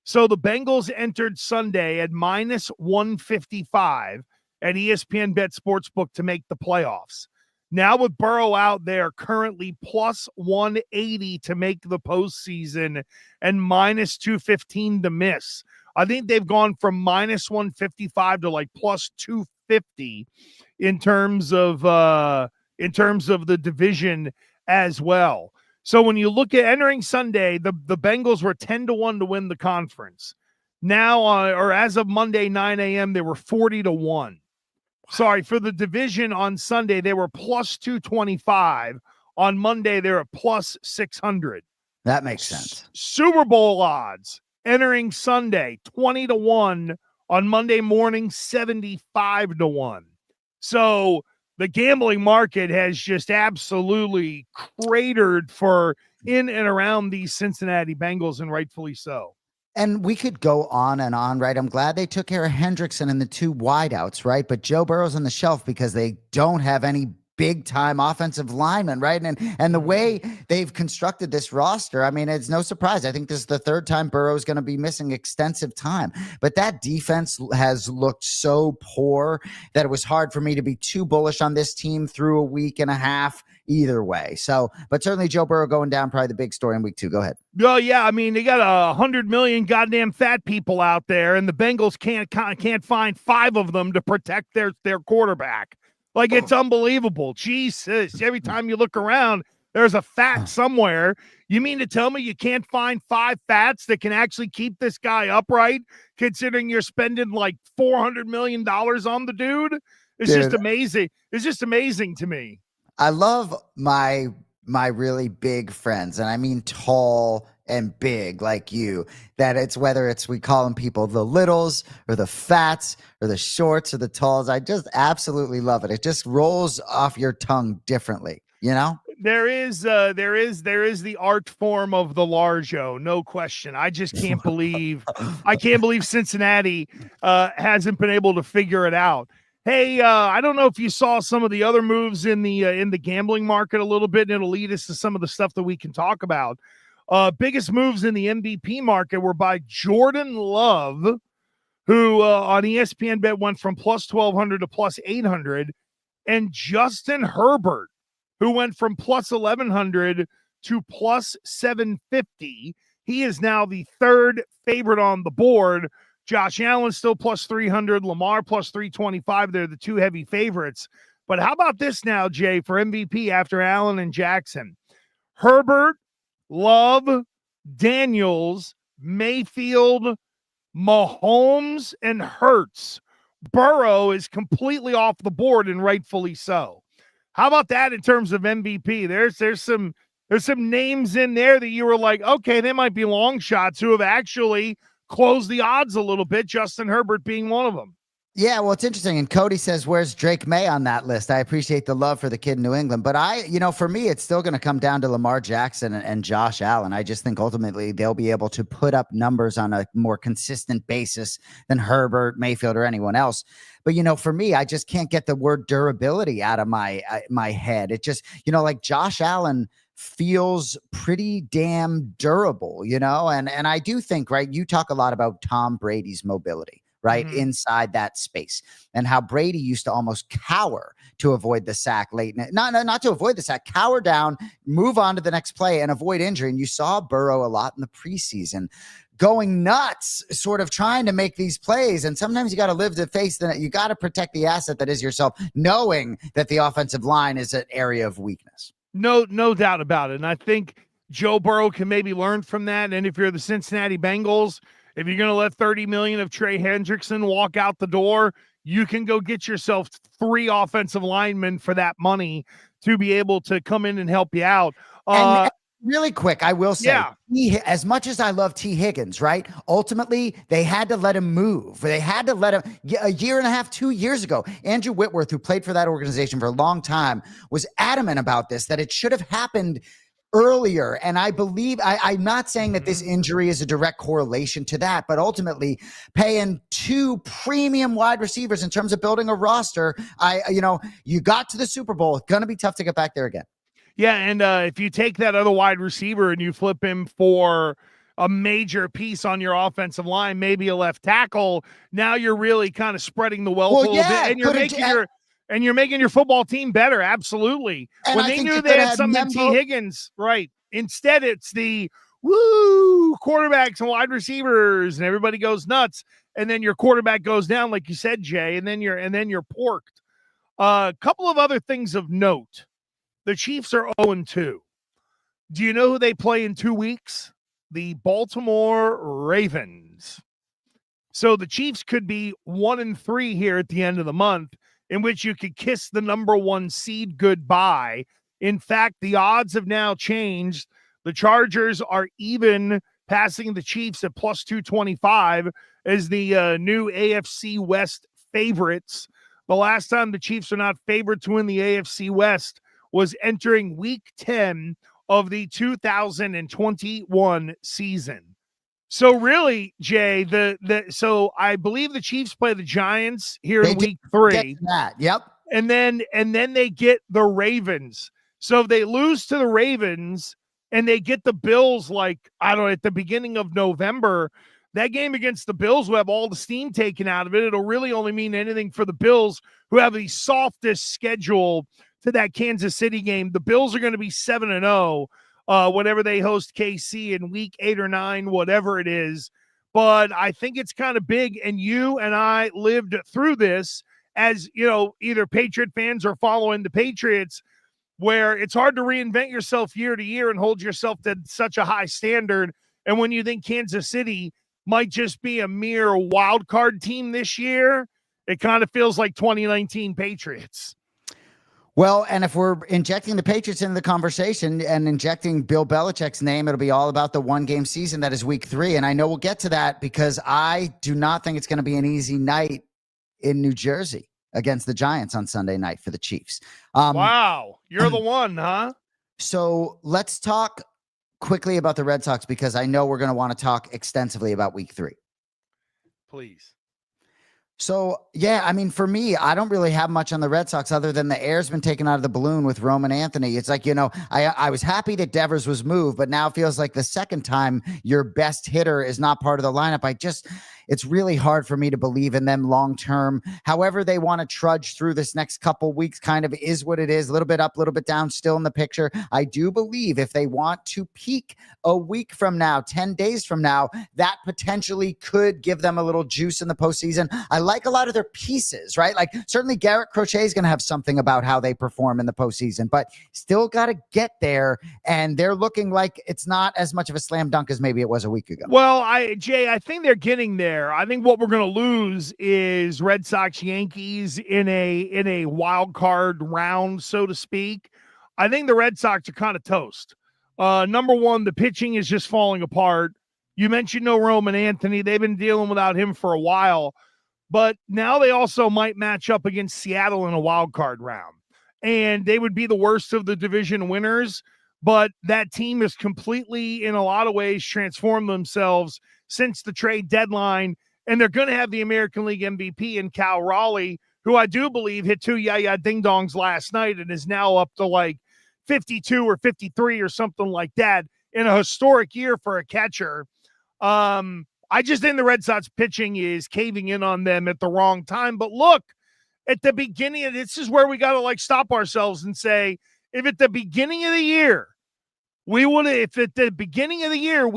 So the Bengals entered Sunday at minus 155 at ESPN Bet Sportsbook to make the playoffs. Now with Burrow out there, currently plus 180 to make the postseason and minus 215 to miss. I think they've gone from minus 155 to like plus 250 in terms of the division as well. So when you look at entering Sunday, the Bengals were 10-1 to win the conference. Now, or as of Monday, 9 a.m., they were 40-1. Sorry, for the division on Sunday, they were plus 225. On Monday, they were plus 600. That makes sense. Super Bowl odds entering Sunday, 20-1. On Monday morning, 75-1. So the gambling market has just absolutely cratered for in and around these Cincinnati Bengals, and rightfully so. And we could go on and on, right? I'm glad they took care of Hendrickson and the 2 wideouts, right? But Joe Burrow's on the shelf because they don't have any big-time offensive linemen, right? And the way they've constructed this roster, I mean, it's no surprise. I think this is the 3rd time Burrow is going to be missing extensive time. But that defense has looked so poor that it was hard for me to be too bullish on this team through a week and a half either way. So, but certainly Joe Burrow going down, probably the big story in week 2. Go ahead. Well, yeah, I mean, they got 100 million goddamn fat people out there, and the Bengals can't find 5 of them to protect their quarterback. Like, it's unbelievable. Jesus, every time you look around, There's a fat somewhere. You mean to tell me you can't find 5 fats that can actually keep this guy upright, considering you're spending like $400 million on the dude? It's just amazing. It's just amazing to me. I love my really big friends, and I mean tall and big like you, that it's whether it's, we call them people the littles or the fats or the shorts or the talls. I just absolutely love it. It just rolls off your tongue differently, you know? There is the art form of the largo, no question. I just can't believe Cincinnati hasn't been able to figure it out. Hey, I don't know if you saw some of the other moves in the gambling market a little bit, and it'll lead us to some of the stuff that we can talk about. Biggest moves in the MVP market were by Jordan Love, who on ESPN Bet went from plus 1,200 to plus 800, and Justin Herbert, who went from plus 1,100 to plus 750. He is now the third favorite on the board. Josh Allen still plus 300, Lamar plus 325. They're the two heavy favorites. But how about this now, Jay, for MVP after Allen and Jackson? Herbert, Love, Daniels, Mayfield, Mahomes, and Hurts. Burrow is completely off the board, and rightfully so. How about that in terms of MVP? There's some names in there that you were like, okay, they might be long shots who have actually closed the odds a little bit, Justin Herbert being one of them. Yeah, well, it's interesting. And Cody says, where's Drake Maye on that list? I appreciate the love for the kid in New England. But for me, it's still going to come down to Lamar Jackson and Josh Allen. I just think ultimately they'll be able to put up numbers on a more consistent basis than Herbert, Mayfield, or anyone else. But, for me, I just can't get the word durability out of my head. It just, like Josh Allen feels pretty damn durable, and I do think, right, you talk a lot about Tom Brady's mobility, right, inside that space, and how Brady used to almost cower to avoid the sack late. Not to avoid the sack, cower down, move on to the next play and avoid injury. And you saw Burrow a lot in the preseason going nuts, sort of trying to make these plays. And sometimes you got to live to face that. You got to protect the asset that is yourself, knowing that the offensive line is an area of weakness. No doubt about it. And I think Joe Burrow can maybe learn from that. And if you're the Cincinnati Bengals, if you're going to let $30 million of Trey Hendrickson walk out the door, you can go get yourself 3 offensive linemen for that money to be able to come in and help you out. And really quick, I will say, as much as I love T. Higgins, right? Ultimately, they had to let him move. They had to let him. A year and a half, 2 years ago, Andrew Whitworth, who played for that organization for a long time, was adamant about this, that it should have happened earlier. And I believe, I'm not saying that this injury is a direct correlation to that, but ultimately paying 2 premium wide receivers in terms of building a roster, you got to the Super Bowl. It's going to be tough to get back there again. Yeah, and if you take that other wide receiver and you flip him for a major piece on your offensive line, maybe a left tackle, now you're really kind of spreading the wealth a little bit, and you're making your football team better. Absolutely. When they knew they had something in T. Higgins, right? Instead, it's the quarterbacks and wide receivers, and everybody goes nuts, and then your quarterback goes down, like you said, Jay, and then you're porked. A couple of other things of note. The Chiefs are 0-2. Do you know who they play in 2 weeks? The Baltimore Ravens. So the Chiefs could be 1-3 here at the end of the month, in which you could kiss the number 1 seed goodbye. In fact, the odds have now changed. The Chargers are even passing the Chiefs at plus 225 as the new AFC West favorites. The last time the Chiefs are not favored to win the AFC West was entering week 10 of the 2021 season. So really, Jay, so I believe the Chiefs play the Giants here in week 3. Yep. And then they get the Ravens. So if they lose to the Ravens and they get the Bills, at the beginning of November, that game against the Bills will have all the steam taken out of it. It'll really only mean anything for the Bills, who have the softest schedule to that Kansas City game. The Bills are going to be 7-0 whenever they host KC in week 8 or 9, whatever it is. But I think it's kind of big, and you and I lived through this as, either Patriot fans or following the Patriots. where it's hard to reinvent yourself year to year and hold yourself to such a high standard. And when you think Kansas City might just be a mere wild card team this year, it kind of feels like 2019 Patriots. Well, and if we're injecting the Patriots into the conversation and injecting Bill Belichick's name, it'll be all about the one-game season that is week 3. And I know we'll get to that because I do not think it's going to be an easy night in New Jersey against the Giants on Sunday night for the Chiefs. Wow, you're the one, huh? So let's talk quickly about the Red Sox because I know we're going to want to talk extensively about week 3. Please. So, yeah, I mean, for me, I don't really have much on the Red Sox other than the air's been taken out of the balloon with Roman Anthony. It's like, I was happy that Devers was moved, but now it feels like the second time your best hitter is not part of the lineup. It's really hard for me to believe in them long-term. However they want to trudge through this next couple weeks kind of is what it is. A little bit up, a little bit down, still in the picture. I do believe if they want to peak a week from now, 10 days from now, that potentially could give them a little juice in the postseason. I like a lot of their pieces, right? Like certainly Garrett Crochet is going to have something about how they perform in the postseason, but still got to get there. And they're looking like it's not as much of a slam dunk as maybe it was a week ago. Well, Jay, I think they're getting there. I think what we're going to lose is Red Sox Yankees in a wild card round, so to speak. I think the Red Sox are kind of toast. Number one, the pitching is just falling apart. You mentioned no Roman Anthony. They've been dealing without him for a while. But now they also might match up against Seattle in a wild card round. And they would be the worst of the division winners. But that team has completely, in a lot of ways, transformed themselves since the trade deadline. And they're going to have the American League MVP in Cal Raleigh, who I do believe hit 2 yaya ding-dongs last night and is now up to like 52 or 53 or something like that in a historic year for a catcher. I just think the Red Sox pitching is caving in on them at the wrong time. But look, at the beginning, this is where we got to like stop ourselves and say, if at the beginning of the year, we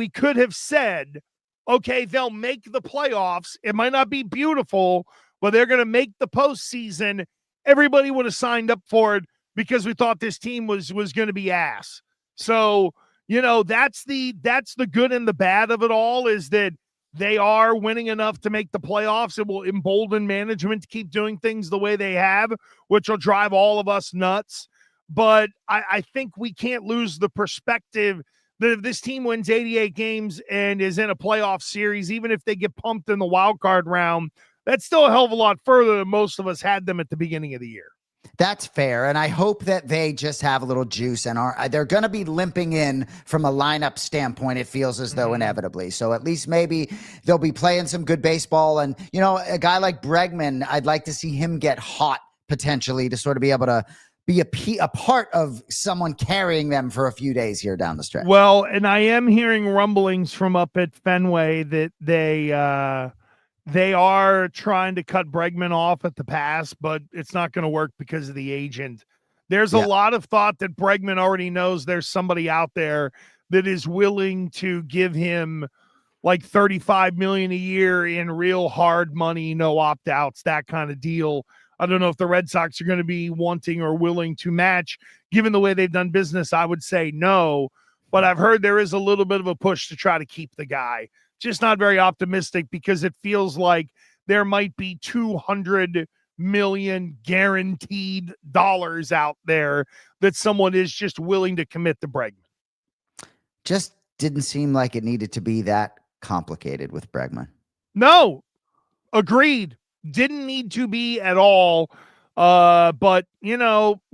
could have said, okay, they'll make the playoffs. It might not be beautiful, but they're going to make the postseason. Everybody would have signed up for it because we thought this team was going to be ass. So, that's the good and the bad of it all is that they are winning enough to make the playoffs. It will embolden management to keep doing things the way they have, which will drive all of us nuts. But I think we can't lose the perspective that if this team wins 88 games and is in a playoff series, even if they get pumped in the wild card round, that's still a hell of a lot further than most of us had them at the beginning of the year. That's fair. And I hope that they just have a little juice and they're going to be limping in from a lineup standpoint. It feels as though inevitably. So at least maybe they'll be playing some good baseball. And, a guy like Bregman, I'd like to see him get hot potentially to sort of be able to be a part of someone carrying them for a few days here down the stretch. Well, and I am hearing rumblings from up at Fenway that they are trying to cut Bregman off at the pass, but it's not going to work because of the agent. There's a lot of thought that Bregman already knows there's somebody out there that is willing to give him like $35 million a year in real hard money, no opt-outs, that kind of deal. I don't know if the Red Sox are going to be wanting or willing to match. Given the way they've done business, I would say no. But I've heard there is a little bit of a push to try to keep the guy. Just not very optimistic because it feels like there might be $200 million guaranteed dollars out there that someone is just willing to commit to Bregman. Just didn't seem like it needed to be that complicated with Bregman. No, agreed. Didn't need to be at all. But,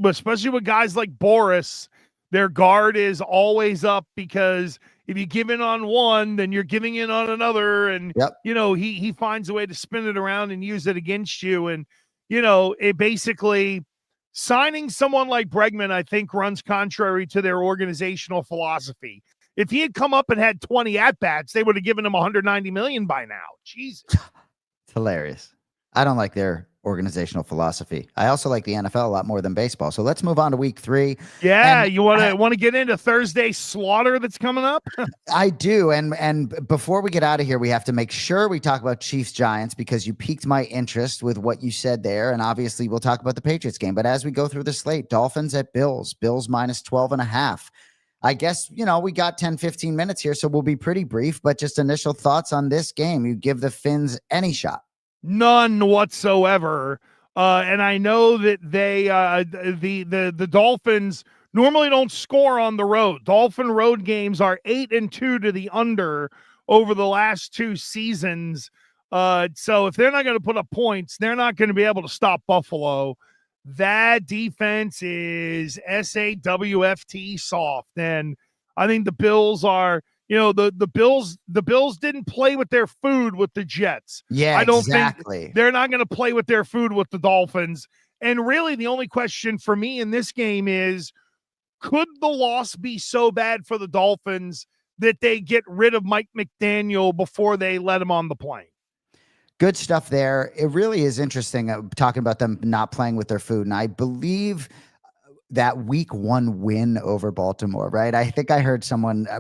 especially with guys like Boris, their guard is always up because if you give in on one, then you're giving in on another. And, he finds a way to spin it around and use it against you. And, it basically signing someone like Bregman, I think, runs contrary to their organizational philosophy. If he had come up and had 20 at-bats, they would have given him $190 million by now. Jesus. It's hilarious. I don't like their organizational philosophy. I also like the NFL a lot more than baseball. So let's move on to week 3. Yeah, and you want to get into Thursday slaughter that's coming up? I do. And before we get out of here, we have to make sure we talk about Chiefs Giants, because you piqued my interest with what you said there. And obviously we'll talk about the Patriots game. But as we go through the slate, Dolphins at Bills minus 12.5. I guess, we got 10, 15 minutes here, so we'll be pretty brief, but just initial thoughts on this game. You give the Finns any shot? None whatsoever. And I know that they, the Dolphins normally don't score on the road. Dolphin road games are 8-2 to the under over the last 2 seasons. So if they're not going to put up points, they're not going to be able to stop Buffalo. That defense is SAWFT soft. And I think the Bills are, the Bills didn't play with their food with the Jets. Yeah, I don't exactly. think they're not going to play with their food with the Dolphins. And really the only question for me in this game is, could the loss be so bad for the Dolphins that they get rid of Mike McDaniel before they let him on the plane? Good stuff there. It really is interesting talking about them not playing with their food. And I believe that week 1 win over Baltimore, right? I think I heard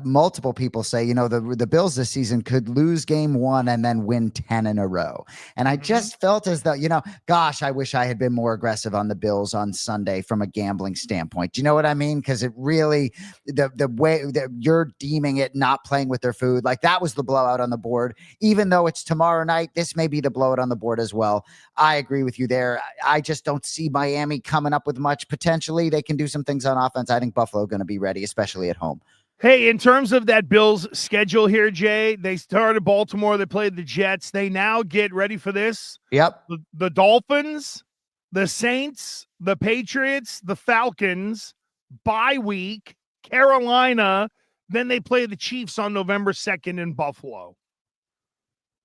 multiple people say, the Bills this season could lose game 1 and then win 10 in a row. And I just felt as though, gosh, I wish I had been more aggressive on the Bills on Sunday from a gambling standpoint. Do you know what I mean? Because it really, the way that you're deeming it not playing with their food, like that was the blowout on the board. Even though it's tomorrow night, this may be the blowout on the board as well. I agree with you there. I just don't see Miami coming up with much. Potentially they can do some things on offense. I think Buffalo going to be ready, especially at home. Hey, in terms of that Bills schedule here, Jay, they started Baltimore. They played the Jets. They now get ready for this. Yep. The Dolphins, the Saints, the Patriots, the Falcons, bye week, Carolina. Then they play the Chiefs on November 2nd in Buffalo.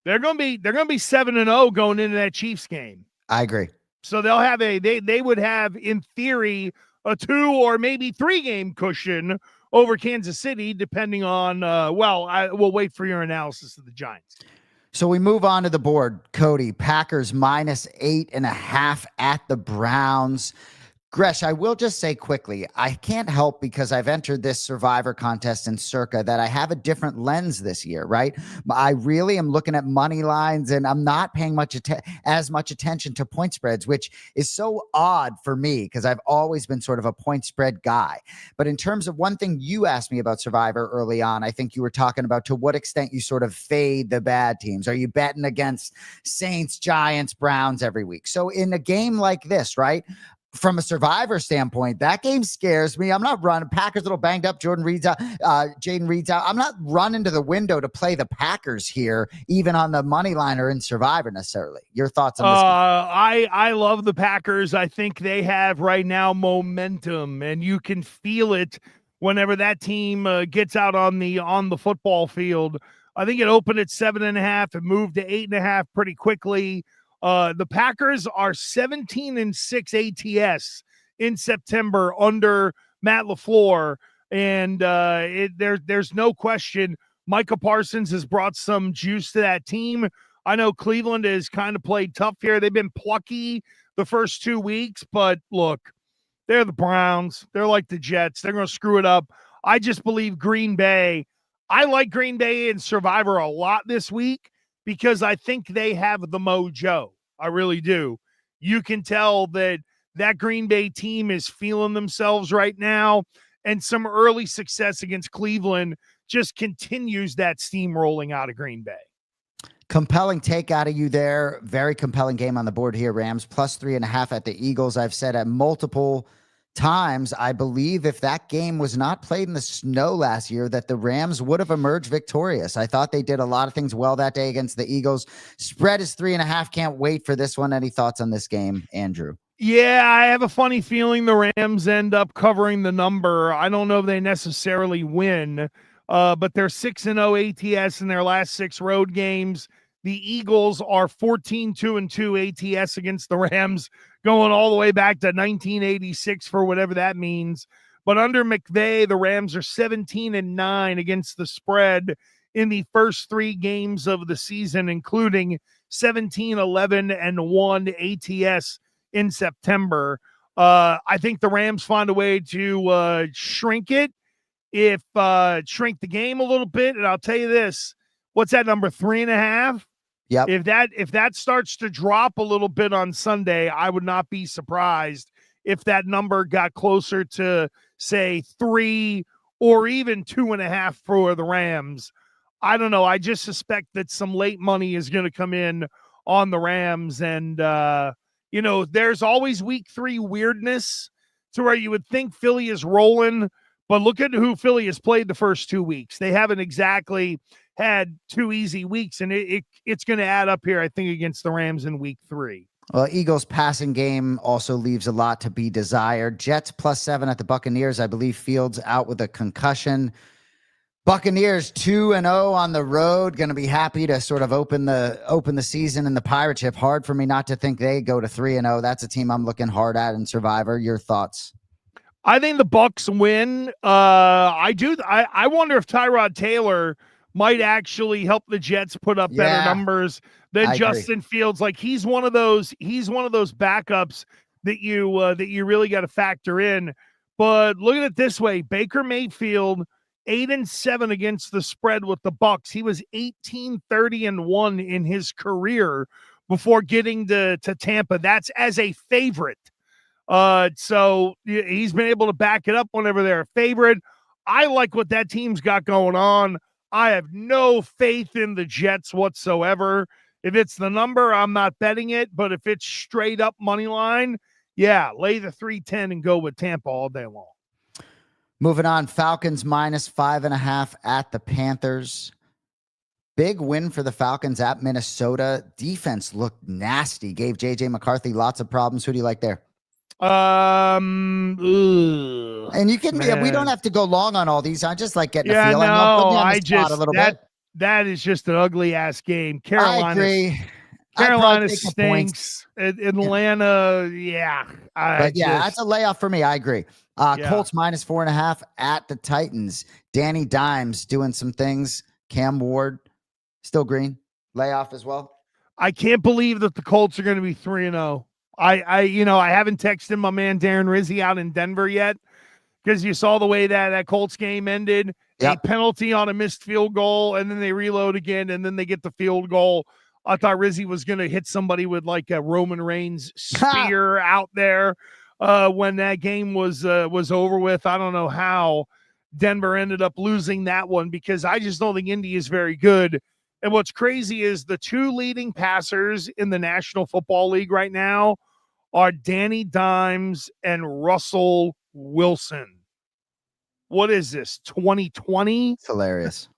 They're going to be 7-0 going into that Chiefs game. I agree. So they'll have they would have, in theory, a 2 or maybe 3 game cushion over Kansas City, depending on, we'll wait for your analysis of the Giants. So we move on to the board. Cody, Packers minus 8.5 at the Browns. Gresh, I will just say quickly, I can't help, because I've entered this Survivor contest in Circa, that I have a different lens this year, right? I really am looking at money lines, and I'm not paying as much attention to point spreads, which is so odd for me because I've always been sort of a point spread guy. But in terms of one thing you asked me about Survivor early on, I think you were talking about to what extent you sort of fade the bad teams. Are you betting against Saints, Giants, Browns every week? So in a game like this, right? From a Survivor standpoint, that game scares me. I'm not running. Packers a little banged up. Jaden Reed's out. I'm not running to the window to play the Packers here, even on the money line or in Survivor necessarily. Your thoughts on this game? I love the Packers. I think they have right now momentum, and you can feel it whenever that team gets out on the football field. I think it opened at 7.5. It moved to 8.5 pretty quickly. The Packers are 17-6 ATS in September under Matt LaFleur, and there's no question Micah Parsons has brought some juice to that team. I know Cleveland has kind of played tough here. They've been plucky the first 2 weeks, but look, they're the Browns. They're like the Jets. They're going to screw it up. I just believe Green Bay. I like Green Bay in Survivor a lot this week, because I think they have the mojo. I really do. You can tell that Green Bay team is feeling themselves right now, and some early success against Cleveland just continues that steamrolling out of Green Bay. Compelling take out of you there. Very compelling game on the board here. Rams plus 3.5 at the Eagles. I've said at multiple times, I believe if that game was not played in the snow last year, that the Rams would have emerged victorious. I thought they did a lot of things well that day against the Eagles. Spread is 3.5. Can't wait for this one. Any thoughts on this game, Andrew? Yeah, I have a funny feeling the Rams end up covering the number. I don't know if they necessarily win, but they're 6-0 ATS in their last 6 road games. The Eagles are 14-2 ATS against the Rams, going all the way back to 1986 for whatever that means. But under McVay, the Rams are 17-9 against the spread in the first 3 games of the season, including 17-11-1 ATS in September. I think the Rams find a way to shrink it, shrink the game a little bit. And I'll tell you this, what's that number, 3.5? Yep. If that starts to drop a little bit on Sunday, I would not be surprised if that number got closer to, say, 3 or even 2.5 for the Rams. I don't know. I just suspect that some late money is going to come in on the Rams. And, there's always week 3 weirdness to where you would think Philly is rolling, but look at who Philly has played the first 2 weeks. They haven't exactly had 2 easy weeks, and it's going to add up here, I think, against the Rams in week 3. Well, Eagles passing game also leaves a lot to be desired. Jets +7 at the Buccaneers. I believe Fields out with a concussion. Buccaneers 2-0 on the road. Going to be happy to sort of open the season in the pirate ship. Hard for me not to think they go to 3-0. That's a team I'm looking hard at in Survivor. Your thoughts? I think the Bucs win. I wonder if Tyrod Taylor might actually help the Jets put up better numbers than Justin Fields. Like he's one of those backups that you really got to factor in. But look at it this way: Baker Mayfield 8-7 against the spread with the Bucs. He was 18-30-1 in his career before getting to Tampa. That's as a favorite. So he's been able to back it up whenever they're a favorite. I like what that team's got going on. I have no faith in the Jets whatsoever. If it's the number, I'm not betting it. But if it's straight up money line, lay the 310 and go with Tampa all day long. Moving on, Falcons -5.5 at the Panthers. Big win for the Falcons at Minnesota. Defense looked nasty. Gave J.J. McCarthy lots of problems. Who do you like there? And you can, we don't have to go long on all these. I just like getting a feeling. A little bit. That is just an ugly ass game. Carolina, I agree. Carolina stinks. Atlanta, that's a layoff for me. I agree. Colts -4.5 at the Titans. Danny Dimes doing some things. Cam Ward still green. Layoff as well. I can't believe that the Colts are going to be 3-0. I haven't texted my man Darren Rizzi out in Denver yet because you saw the way that Colts game ended. Yep. A penalty on a missed field goal, and then they reload again, and then they get the field goal. I thought Rizzi was going to hit somebody with like a Roman Reigns spear out there when that game was over with. I don't know how Denver ended up losing that one because I just don't think Indy is very good. And what's crazy is the 2 leading passers in the National Football League right now are Danny Dimes and Russell Wilson. What is this, 2020? It's hilarious.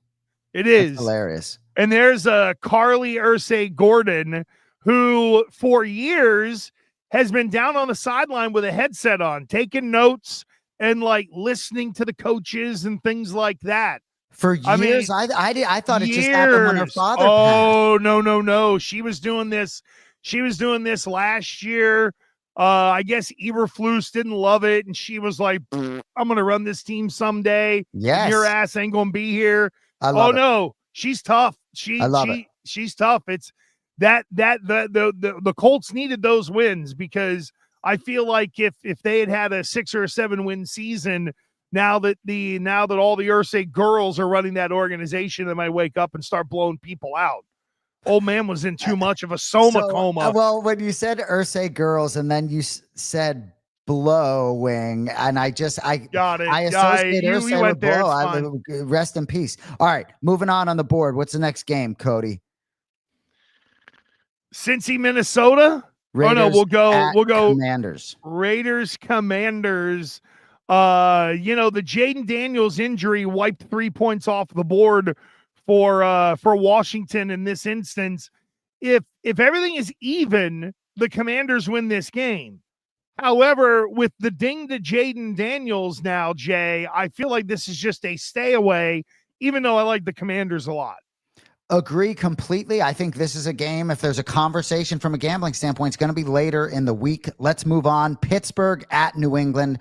It is. That's hilarious. And there's Carly Ursay-Gordon, who for years has been down on the sideline with a headset on, taking notes and like listening to the coaches and things like that. For years, I thought it just happened when her father passed. No. She was doing this last year. I guess Eberflus didn't love it, and she was like, I'm going to run this team someday. Yes. Your ass ain't going to be here. No, she's tough. She's tough. It's the Colts needed those wins because I feel like if they had a 6 or a 7 win season, now that all the Ursay girls are running that organization, they might wake up and start blowing people out. Old man was in too much of a coma. Well, when you said Ursay girls and then you said blowing, and I got it. I associate Ursay with blow. Rest in peace. All right, moving on the board. What's the next game, Cody? Cincy, Minnesota. Raiders we'll go Commanders. Raiders, Commanders. The Jaden Daniels injury wiped 3 points off the board for Washington in this instance. If everything is even, the Commanders win this game. However, with the ding to Jaden Daniels now, Jay, I feel like this is just a stay away, even though I like the Commanders a lot. Agree completely. I think this is a game, if there's a conversation from a gambling standpoint, it's going to be later in the week. Let's move on. Pittsburgh at New England.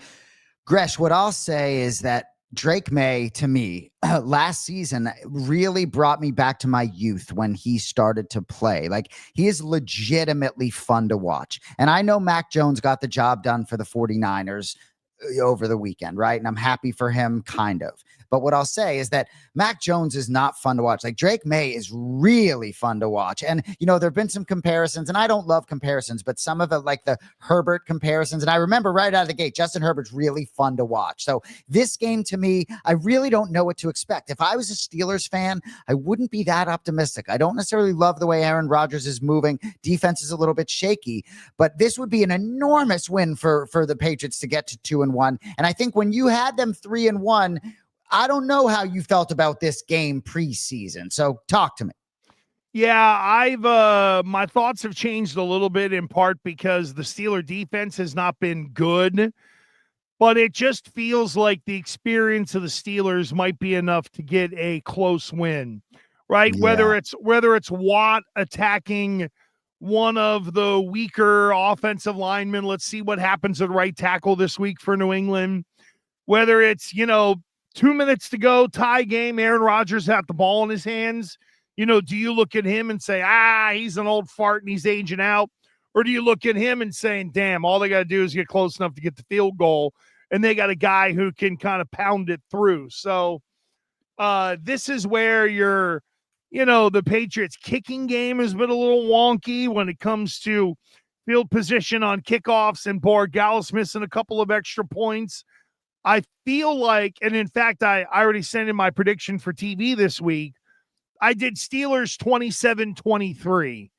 Gresh, what I'll say is that Drake Maye, to me, last season really brought me back to my youth when he started to play. Like, he is legitimately fun to watch. And I know Mac Jones got the job done for the 49ers over the weekend, right? And I'm happy for him, kind of. But what I'll say is that Mac Jones is not fun to watch. Like, Drake Maye is really fun to watch. And, you know, there have been some comparisons, and I don't love comparisons, but some of it, like the Herbert comparisons. And I remember right out of the gate, Justin Herbert's really fun to watch. So this game, to me, I really don't know what to expect. If I was a Steelers fan, I wouldn't be that optimistic. I don't necessarily love the way Aaron Rodgers is moving. Defense is a little bit shaky, but this would be an enormous win for the Patriots to get to 2-1. And I think when you had them 3-1, I don't know how you felt about this game preseason. So talk to me. Yeah, my thoughts have changed a little bit, in part because the Steeler defense has not been good, but it just feels like the experience of the Steelers might be enough to get a close win, right? Yeah. Whether it's Watt attacking one of the weaker offensive linemen. Let's see what happens at right tackle this week for New England. Whether it's, 2 minutes to go, tie game, Aaron Rodgers had the ball in his hands. Do you look at him and say, he's an old fart and he's aging out? Or do you look at him and saying, damn, all they got to do is get close enough to get the field goal, and they got a guy who can kind of pound it through. So this is where the Patriots kicking game has been a little wonky when it comes to field position on kickoffs, and Borregales missing a couple of extra points. I feel like, and in fact, I already sent in my prediction for TV this week. I did Steelers 27-23.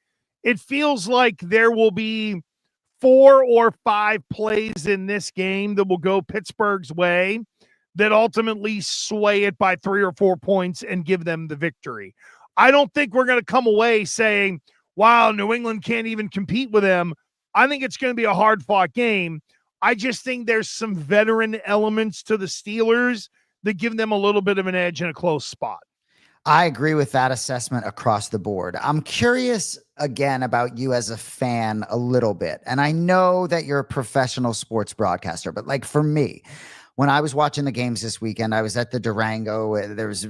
It feels like there will be 4 or 5 plays in this game that will go Pittsburgh's way that ultimately sway it by 3 or 4 points and give them the victory. I don't think we're going to come away saying, wow, New England can't even compete with them. I think it's going to be a hard-fought game. I just think there's some veteran elements to the Steelers that give them a little bit of an edge in a close spot. I agree with that assessment across the board. I'm curious again about you as a fan a little bit. And I know that you're a professional sports broadcaster, but like for me, when I was watching the games this weekend, I was at the Durango. There was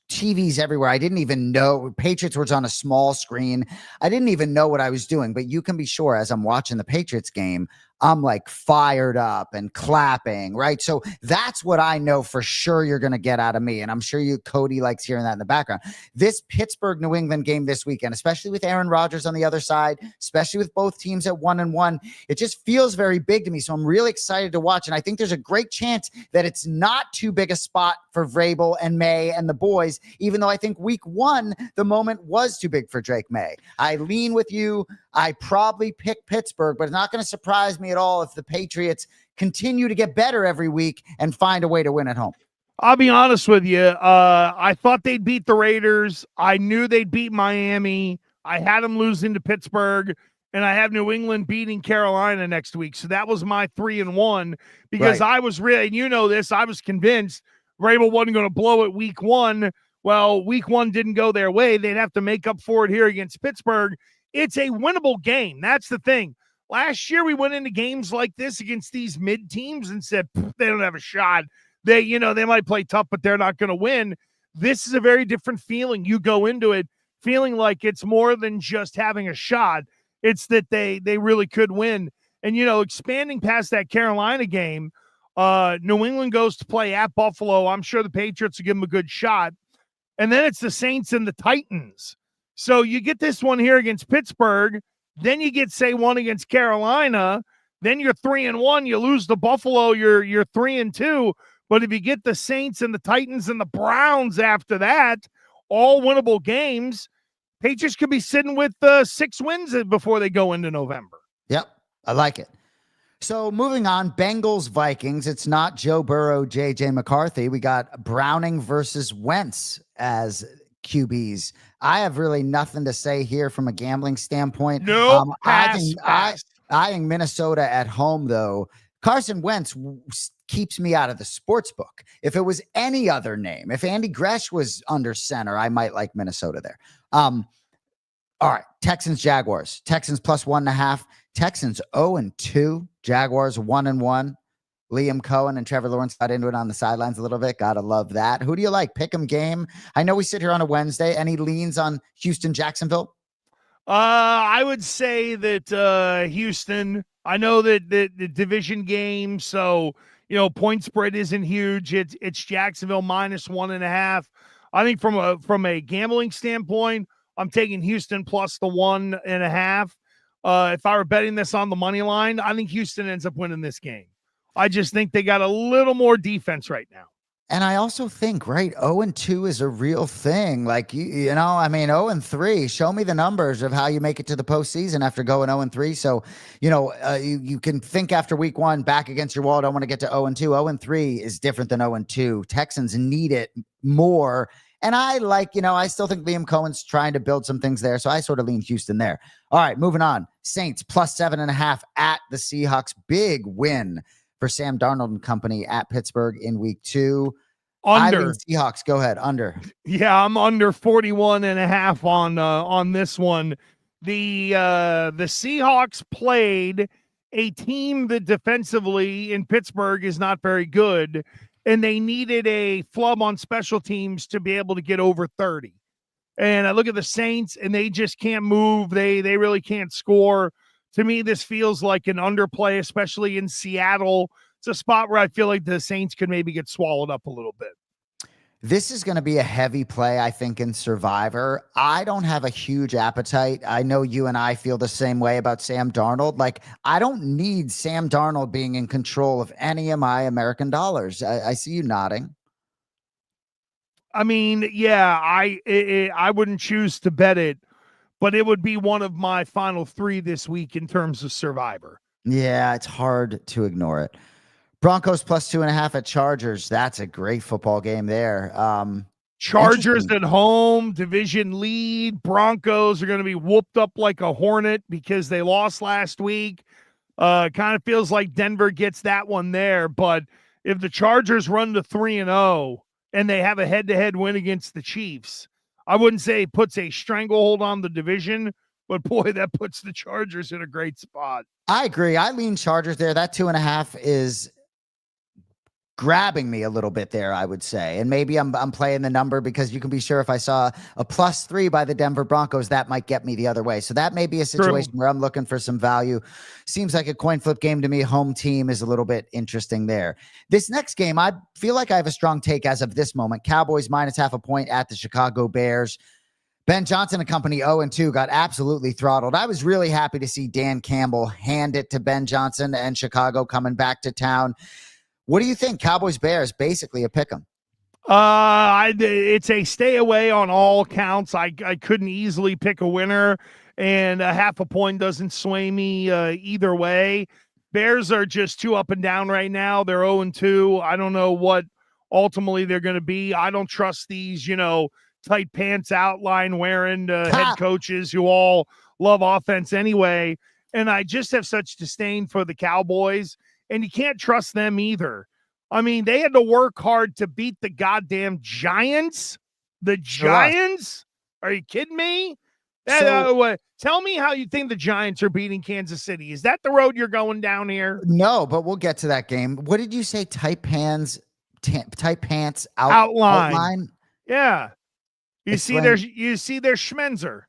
TVs everywhere. I didn't even know Patriots was on a small screen. I didn't even know what I was doing, but you can be sure as I'm watching the Patriots game, I'm like fired up and clapping, right? So that's what I know for sure you're going to get out of me. And I'm sure Cody likes hearing that in the background. This Pittsburgh New England game this weekend, especially with Aaron Rodgers on the other side, especially with both teams at 1-1, it just feels very big to me. So I'm really excited to watch. And I think there's a great chance that it's not too big a spot for Vrabel and Maye and the boys, even though I think week 1, the moment was too big for Drake Maye. I lean with you. I probably pick Pittsburgh, but it's not going to surprise me at all if the Patriots continue to get better every week and find a way to win at home. I'll be honest with you. I thought they'd beat the Raiders. I knew they'd beat Miami. I had them losing to Pittsburgh, and I have New England beating Carolina next week. So that was my 3-1 because I was really, and you know this, I was convinced Vrabel wasn't going to blow it week 1. Well, week 1 didn't go their way. They'd have to make up for it here against Pittsburgh. It's a winnable game. That's the thing. Last year, we went into games like this against these mid teams and said, they don't have a shot. They might play tough, but they're not going to win. This is a very different feeling. You go into it feeling like it's more than just having a shot. It's that they really could win. And, expanding past that Carolina game, New England goes to play at Buffalo. I'm sure the Patriots will give them a good shot. And then it's the Saints and the Titans. So you get this one here against Pittsburgh. Then you get, say, one against Carolina. Then you're 3-1. You lose to Buffalo. You're 3-2. But if you get the Saints and the Titans and the Browns after that, all winnable games, Patriots could be sitting with 6 wins before they go into November. Yep, I like it. So moving on, Bengals, Vikings. It's not Joe Burrow, J.J. McCarthy. We got Browning versus Wentz as QBs. I have really nothing to say here from a gambling standpoint. No, I think Minnesota at home, though. Carson Wentz keeps me out of the sports book. If it was any other name, if Andy Gresh was under center, I might like Minnesota there. All right, Texans, Jaguars. Texans plus 1.5. Texans 0-2. Jaguars 1-1. Liam Cohen and Trevor Lawrence got into it on the sidelines a little bit. Gotta love that. Who do you like? Pick 'em game. I know we sit here on a Wednesday. Any leans on Houston, Jacksonville? I would say that Houston. I know that the division game, so point spread isn't huge. It's Jacksonville -1.5. I think from a gambling standpoint, I'm taking Houston plus the 1.5. If I were betting this on the money line, I think Houston ends up winning this game. I just think they got a little more defense right now. And I also think, right, 0-2 is a real thing. Like, you know, I mean, 0-3, show me the numbers of how you make it to the postseason after going 0-3. So, you can think after week one, back against your wall, don't want to get to 0-2. 0-3 is different than 0-2. Texans need it more. And I still think Liam Cohen's trying to build some things there. So I sort of lean Houston there. All right, moving on. Saints +7.5 at the Seahawks. Big win for Sam Darnold and company at Pittsburgh in week 2. Under. Seahawks, go ahead. Under. Yeah, I'm under 41.5 on this one. The Seahawks played a team that defensively in Pittsburgh is not very good, and they needed a flub on special teams to be able to get over 30. And I look at the Saints, and they just can't move. They really can't score. To me, this feels like an underplay, especially in Seattle. It's a spot where I feel like the Saints could maybe get swallowed up a little bit. This is going to be a heavy play, I think, in Survivor. I don't have a huge appetite. I know you and I feel the same way about Sam Darnold. Like, I don't need Sam Darnold being in control of any of my American dollars. I see you nodding. I mean, yeah, I wouldn't choose to bet it, but it would be one of my final 3 this week in terms of Survivor. Yeah, it's hard to ignore it. Broncos +2.5 at Chargers. That's a great football game there. Chargers at home, division lead. Broncos are going to be whooped up like a hornet because they lost last week. Kind of feels like Denver gets that one there. But if the Chargers run to 3-0 and they have a head-to-head win against the Chiefs, I wouldn't say it puts a stranglehold on the division, but boy, that puts the Chargers in a great spot. I agree. I lean Chargers there. That 2.5 is grabbing me a little bit there, I would say. And maybe I'm playing the number because you can be sure if I saw a +3 by the Denver Broncos, that might get me the other way. So that may be a situation where I'm looking for some value. Seems like a coin flip game to me. Home team is a little bit interesting there. This next game, I feel like I have a strong take as of this moment. Cowboys -0.5 point at the Chicago Bears. Ben Johnson and company 0-2 got absolutely throttled. I was really happy to see Dan Campbell hand it to Ben Johnson and Chicago coming back to town. What do you think? Cowboys Bears, basically a pick 'em. It's a stay away on all counts. I couldn't easily pick a winner, and a 0.5 point doesn't sway me either way. Bears are just too up and down right now. They're 0-2. I don't know what ultimately they're going to be. I don't trust these, tight pants outline wearing head coaches who all love offense anyway. And I just have such disdain for the Cowboys. And you can't trust them either. I mean, they had to work hard to beat the goddamn Giants. The Giants? Are you kidding me? Tell me how you think the Giants are beating Kansas City. Is that the road you're going down here? No, but we'll get to that game. What did you say? Tight pants outline? Yeah. You see their Schmenzer.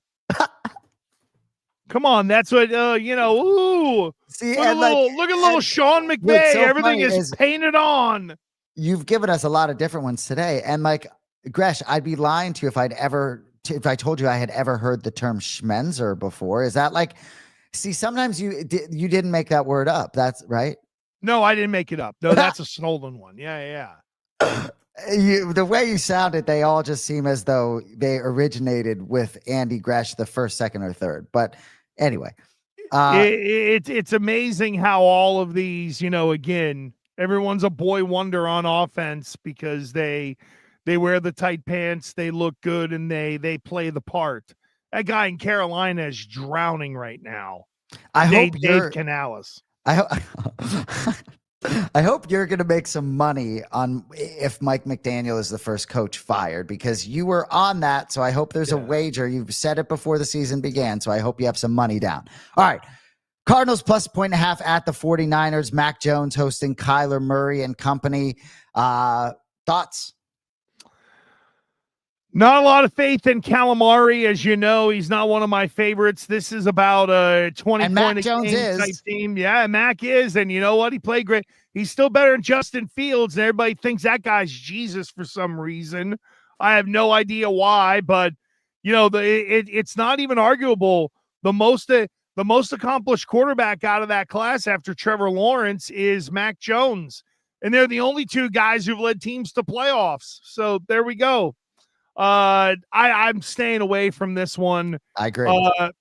Come on, that's what ooh. See, look at little Sean McVay. So everything is painted on. You've given us a lot of different ones today, and like Gresh, I'd be lying to you if I told you I had ever heard the term Schmenzer before. Is that like? See, sometimes you didn't make that word up. That's right. No, I didn't make it up. No, that's a stolen one. Yeah. The way you sounded, they all just seem as though they originated with Andy Gresh, the first, second, or third. But anyway, it's amazing how all of these, again, everyone's a boy wonder on offense because they wear the tight pants, they look good, and they play the part. That guy in Carolina is drowning right now. Dave Canales. I hope you're going to make some money on if Mike McDaniel is the first coach fired, because you were on that. So I hope there's a wager. You've said it before the season began. So I hope you have some money down. All right. Cardinals plus 1.5 at the 49ers. Mac Jones hosting Kyler Murray and company. Thoughts? Not a lot of faith in Calamari, as you know. He's not one of my favorites. This is about a 20-point type team. Yeah, Mac is, and you know what? He played great. He's still better than Justin Fields, and everybody thinks that guy's Jesus for some reason. I have no idea why, but you know, it's not even arguable. The most accomplished quarterback out of that class after Trevor Lawrence is Mac Jones, and they're the only two guys who've led teams to playoffs. So there we go. I'm staying away from this one. I agree.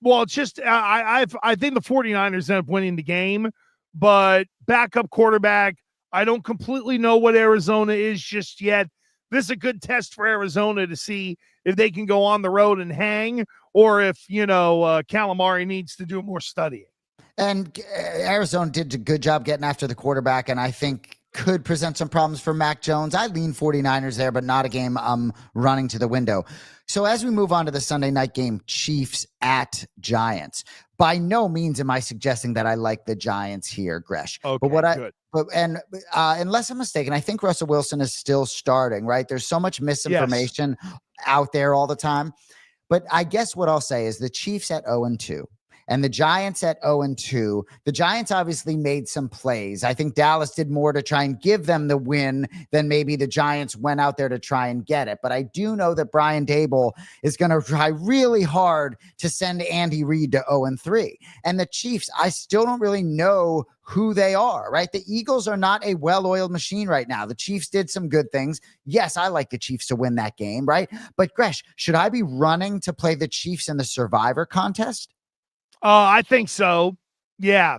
Well, it's just I think the 49ers end up winning the game, but backup quarterback, I don't completely know what Arizona is just yet. This is a good test for Arizona to see if they can go on the road and hang, or if, Calamari needs to do more studying. And Arizona did a good job getting after the quarterback, and I think could present some problems for Mac Jones. I lean 49ers there, but not a game I'm running to the window. So as we move on to the Sunday night game, Chiefs at Giants. By no means am I suggesting that I like the Giants here, Gresh. Okay, good. Unless I'm mistaken, I think Russell Wilson is still starting, right? There's so much misinformation out there all the time. But I guess what I'll say is the Chiefs at 0-2. And the Giants at 0-2. The Giants obviously made some plays. I think Dallas did more to try and give them the win than maybe the Giants went out there to try and get it. But I do know that Brian Daboll is going to try really hard to send Andy Reid to 0-3. And the Chiefs, I still don't really know who they are, right? The Eagles are not a well-oiled machine right now. The Chiefs did some good things. Yes, I like the Chiefs to win that game, right? But Gresh, should I be running to play the Chiefs in the Survivor contest? I think so. Yeah.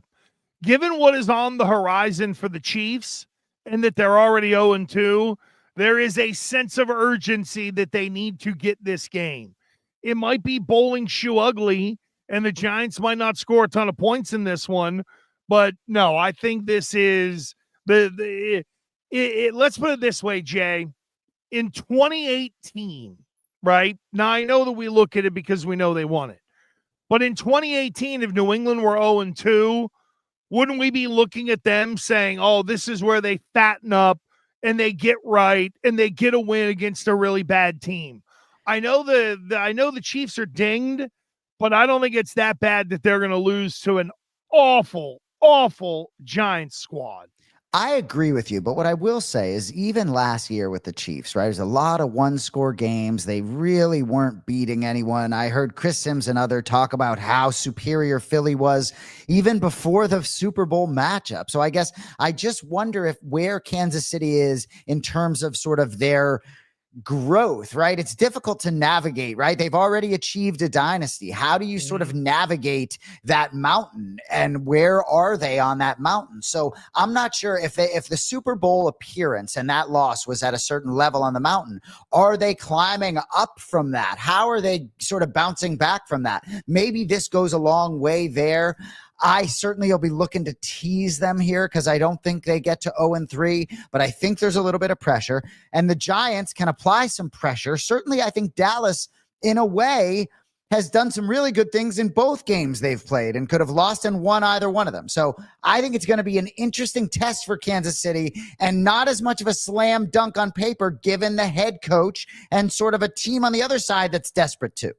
Given what is on the horizon for the Chiefs and that they're already 0-2, there is a sense of urgency that they need to get this game. It might be bowling shoe ugly, and the Giants might not score a ton of points in this one, but no, I think this is let's put it this way, Jay. In 2018, right? Now I know that we look at it because we know they won it. But in 2018, if New England were 0-2, wouldn't we be looking at them saying, oh, this is where they fatten up and they get right and they get a win against a really bad team? I know the Chiefs are dinged, but I don't think it's that bad that they're going to lose to an awful, awful Giants squad. I agree with you, but what I will say is even last year with the Chiefs, right, there's a lot of one-score games. They really weren't beating anyone. I heard Chris Sims and other talk about how superior Philly was even before the Super Bowl matchup. So I guess I just wonder where Kansas City is in terms of sort of their growth, right? It's difficult to navigate, right? They've already achieved a dynasty. How do you sort of navigate that mountain, and where are they on that mountain? So I'm not sure if the Super Bowl appearance and that loss was at a certain level on the mountain, are they climbing up from that? How are they sort of bouncing back from that? Maybe this goes a long way there. I certainly will be looking to tease them here because I don't think they get to 0-3, but I think there's a little bit of pressure, and the Giants can apply some pressure. Certainly, I think Dallas, in a way, has done some really good things in both games they've played and could have lost and won either one of them. So I think it's going to be an interesting test for Kansas City and not as much of a slam dunk on paper given the head coach and sort of a team on the other side that's desperate too.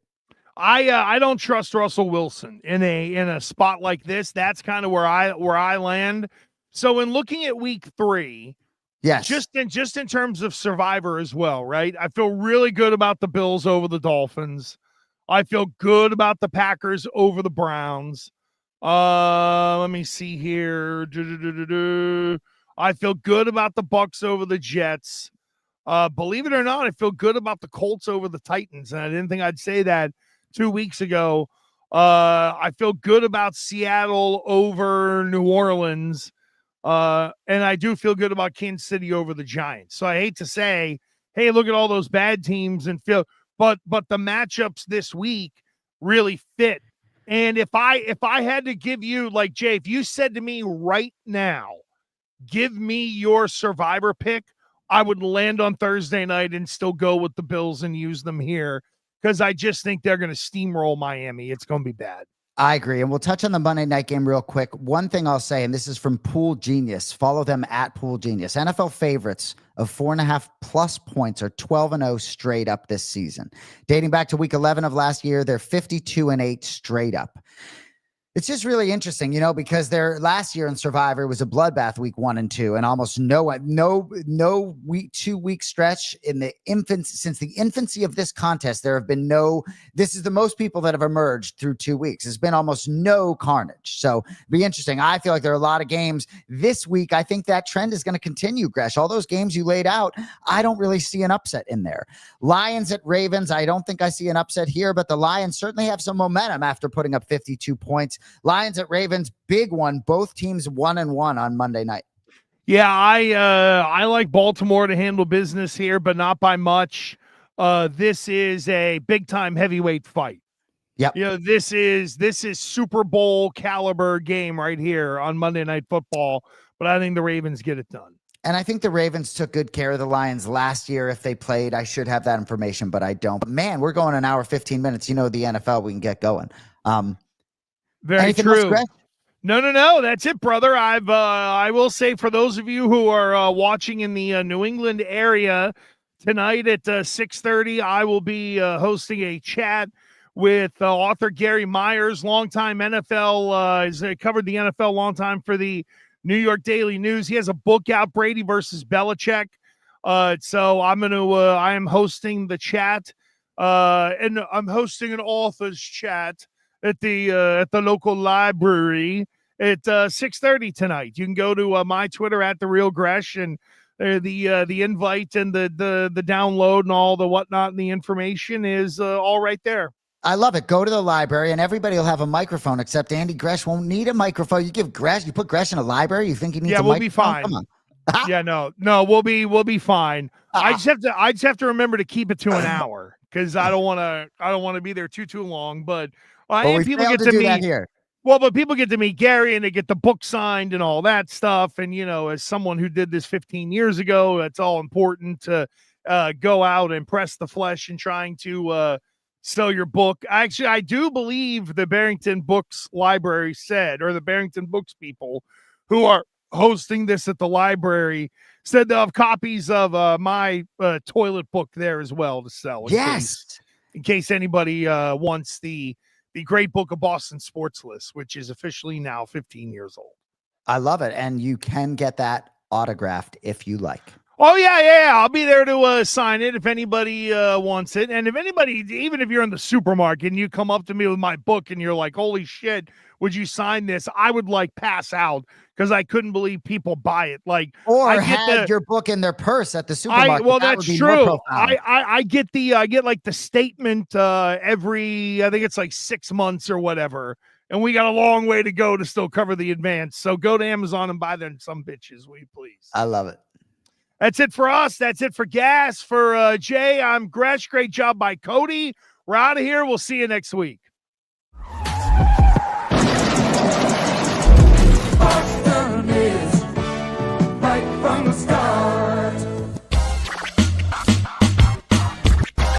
I don't trust Russell Wilson in a spot like this. That's kind of where I land. So in looking at week 3, yes, just in terms of Survivor as well, right? I feel really good about the Bills over the Dolphins. I feel good about the Packers over the Browns. Let me see here. I feel good about the Bucks over the Jets. Believe it or not, I feel good about the Colts over the Titans, and I didn't think I'd say that 2 weeks ago. I feel good about Seattle over New Orleans. And I do feel good about Kansas City over the Giants. So I hate to say, hey, look at all those bad teams and but the matchups this week really fit. And if I had to give you, like, Jay, if you said to me right now, give me your Survivor pick, I would land on Thursday night and still go with the Bills and use them here, because I just think they're going to steamroll Miami. It's going to be bad. I agree. And we'll touch on the Monday night game real quick. One thing I'll say, and this is from Pool Genius. Follow them at Pool Genius. NFL favorites of 4.5+ points are 12-0 straight up this season. Dating back to week 11 of last year, they're 52-8 straight up. It's just really interesting, you know, because their last year in Survivor was a bloodbath week 1 and 2, and almost no week 2 week stretch in the since the infancy of this contest. There have been this is the most people that have emerged through 2 weeks. There's been almost no carnage. So it'll be interesting. I feel like there are a lot of games this week. I think that trend is going to continue, Gresh. All those games you laid out, I don't really see an upset in there. Lions at Ravens, I don't think I see an upset here, but the Lions certainly have some momentum after putting up 52 points. Lions at Ravens, big one. Both teams 1-1 on Monday night. Yeah, I like Baltimore to handle business here, but not by much. This is a big time heavyweight fight. Yep. You know, this is Super Bowl caliber game right here on Monday Night Football, but I think the Ravens get it done. And I think the Ravens took good care of the Lions last year if they played. I should have that information, but I don't. But man, we're going an hour, 15 minutes. You know, the NFL, we can get going. Very true. No. That's it, brother. I will say for those of you who are watching in the New England area tonight at 6:30, I will be hosting a chat with author Gary Myers, longtime NFL, has covered the NFL long time for the New York Daily News. He has a book out, Brady versus Belichick. So I am hosting the chat, and I'm hosting an author's chat at the local library at 6:30 tonight. You can go to my Twitter at The Real Gresh, and the invite and the download and all the whatnot and the information is all right there. I love it. Go to the library and everybody will have a microphone, except Andy Gresh won't need a microphone. You put Gresh in a library. You think he needs a microphone? We'll be fine. Come on. Yeah, no, we'll be fine. I just have to remember to keep it to an hour because I don't want to be there too long. But people get to meet here. Well, but people get to meet Gary and they get the book signed and all that stuff. And you know, as someone who did this 15 years ago, that's all important to go out and press the flesh and trying to sell your book. Actually, I do believe the Barrington Books Library said, or the Barrington Books people who are hosting this at the library said they'll have copies of my toilet book there as well to sell. In case anybody wants the great book of Boston Sports List, which is officially now 15 years old. I love it. And you can get that autographed if you like. Oh, yeah. I'll be there to sign it if anybody wants it. And if anybody, even if you're in the supermarket and you come up to me with my book and you're like, holy shit, would you sign this? I would pass out because I couldn't believe people buy it. Or had your book in their purse at the supermarket. That's true. I get the statement every, I think it's 6 months or whatever. And we got a long way to go to still cover the advance. So go to Amazon and buy them some bitches, will you please? I love it. That's it for us. That's it for Gas. For Jay, I'm Gresh. Great job by Cody. We're out of here. We'll see you next week.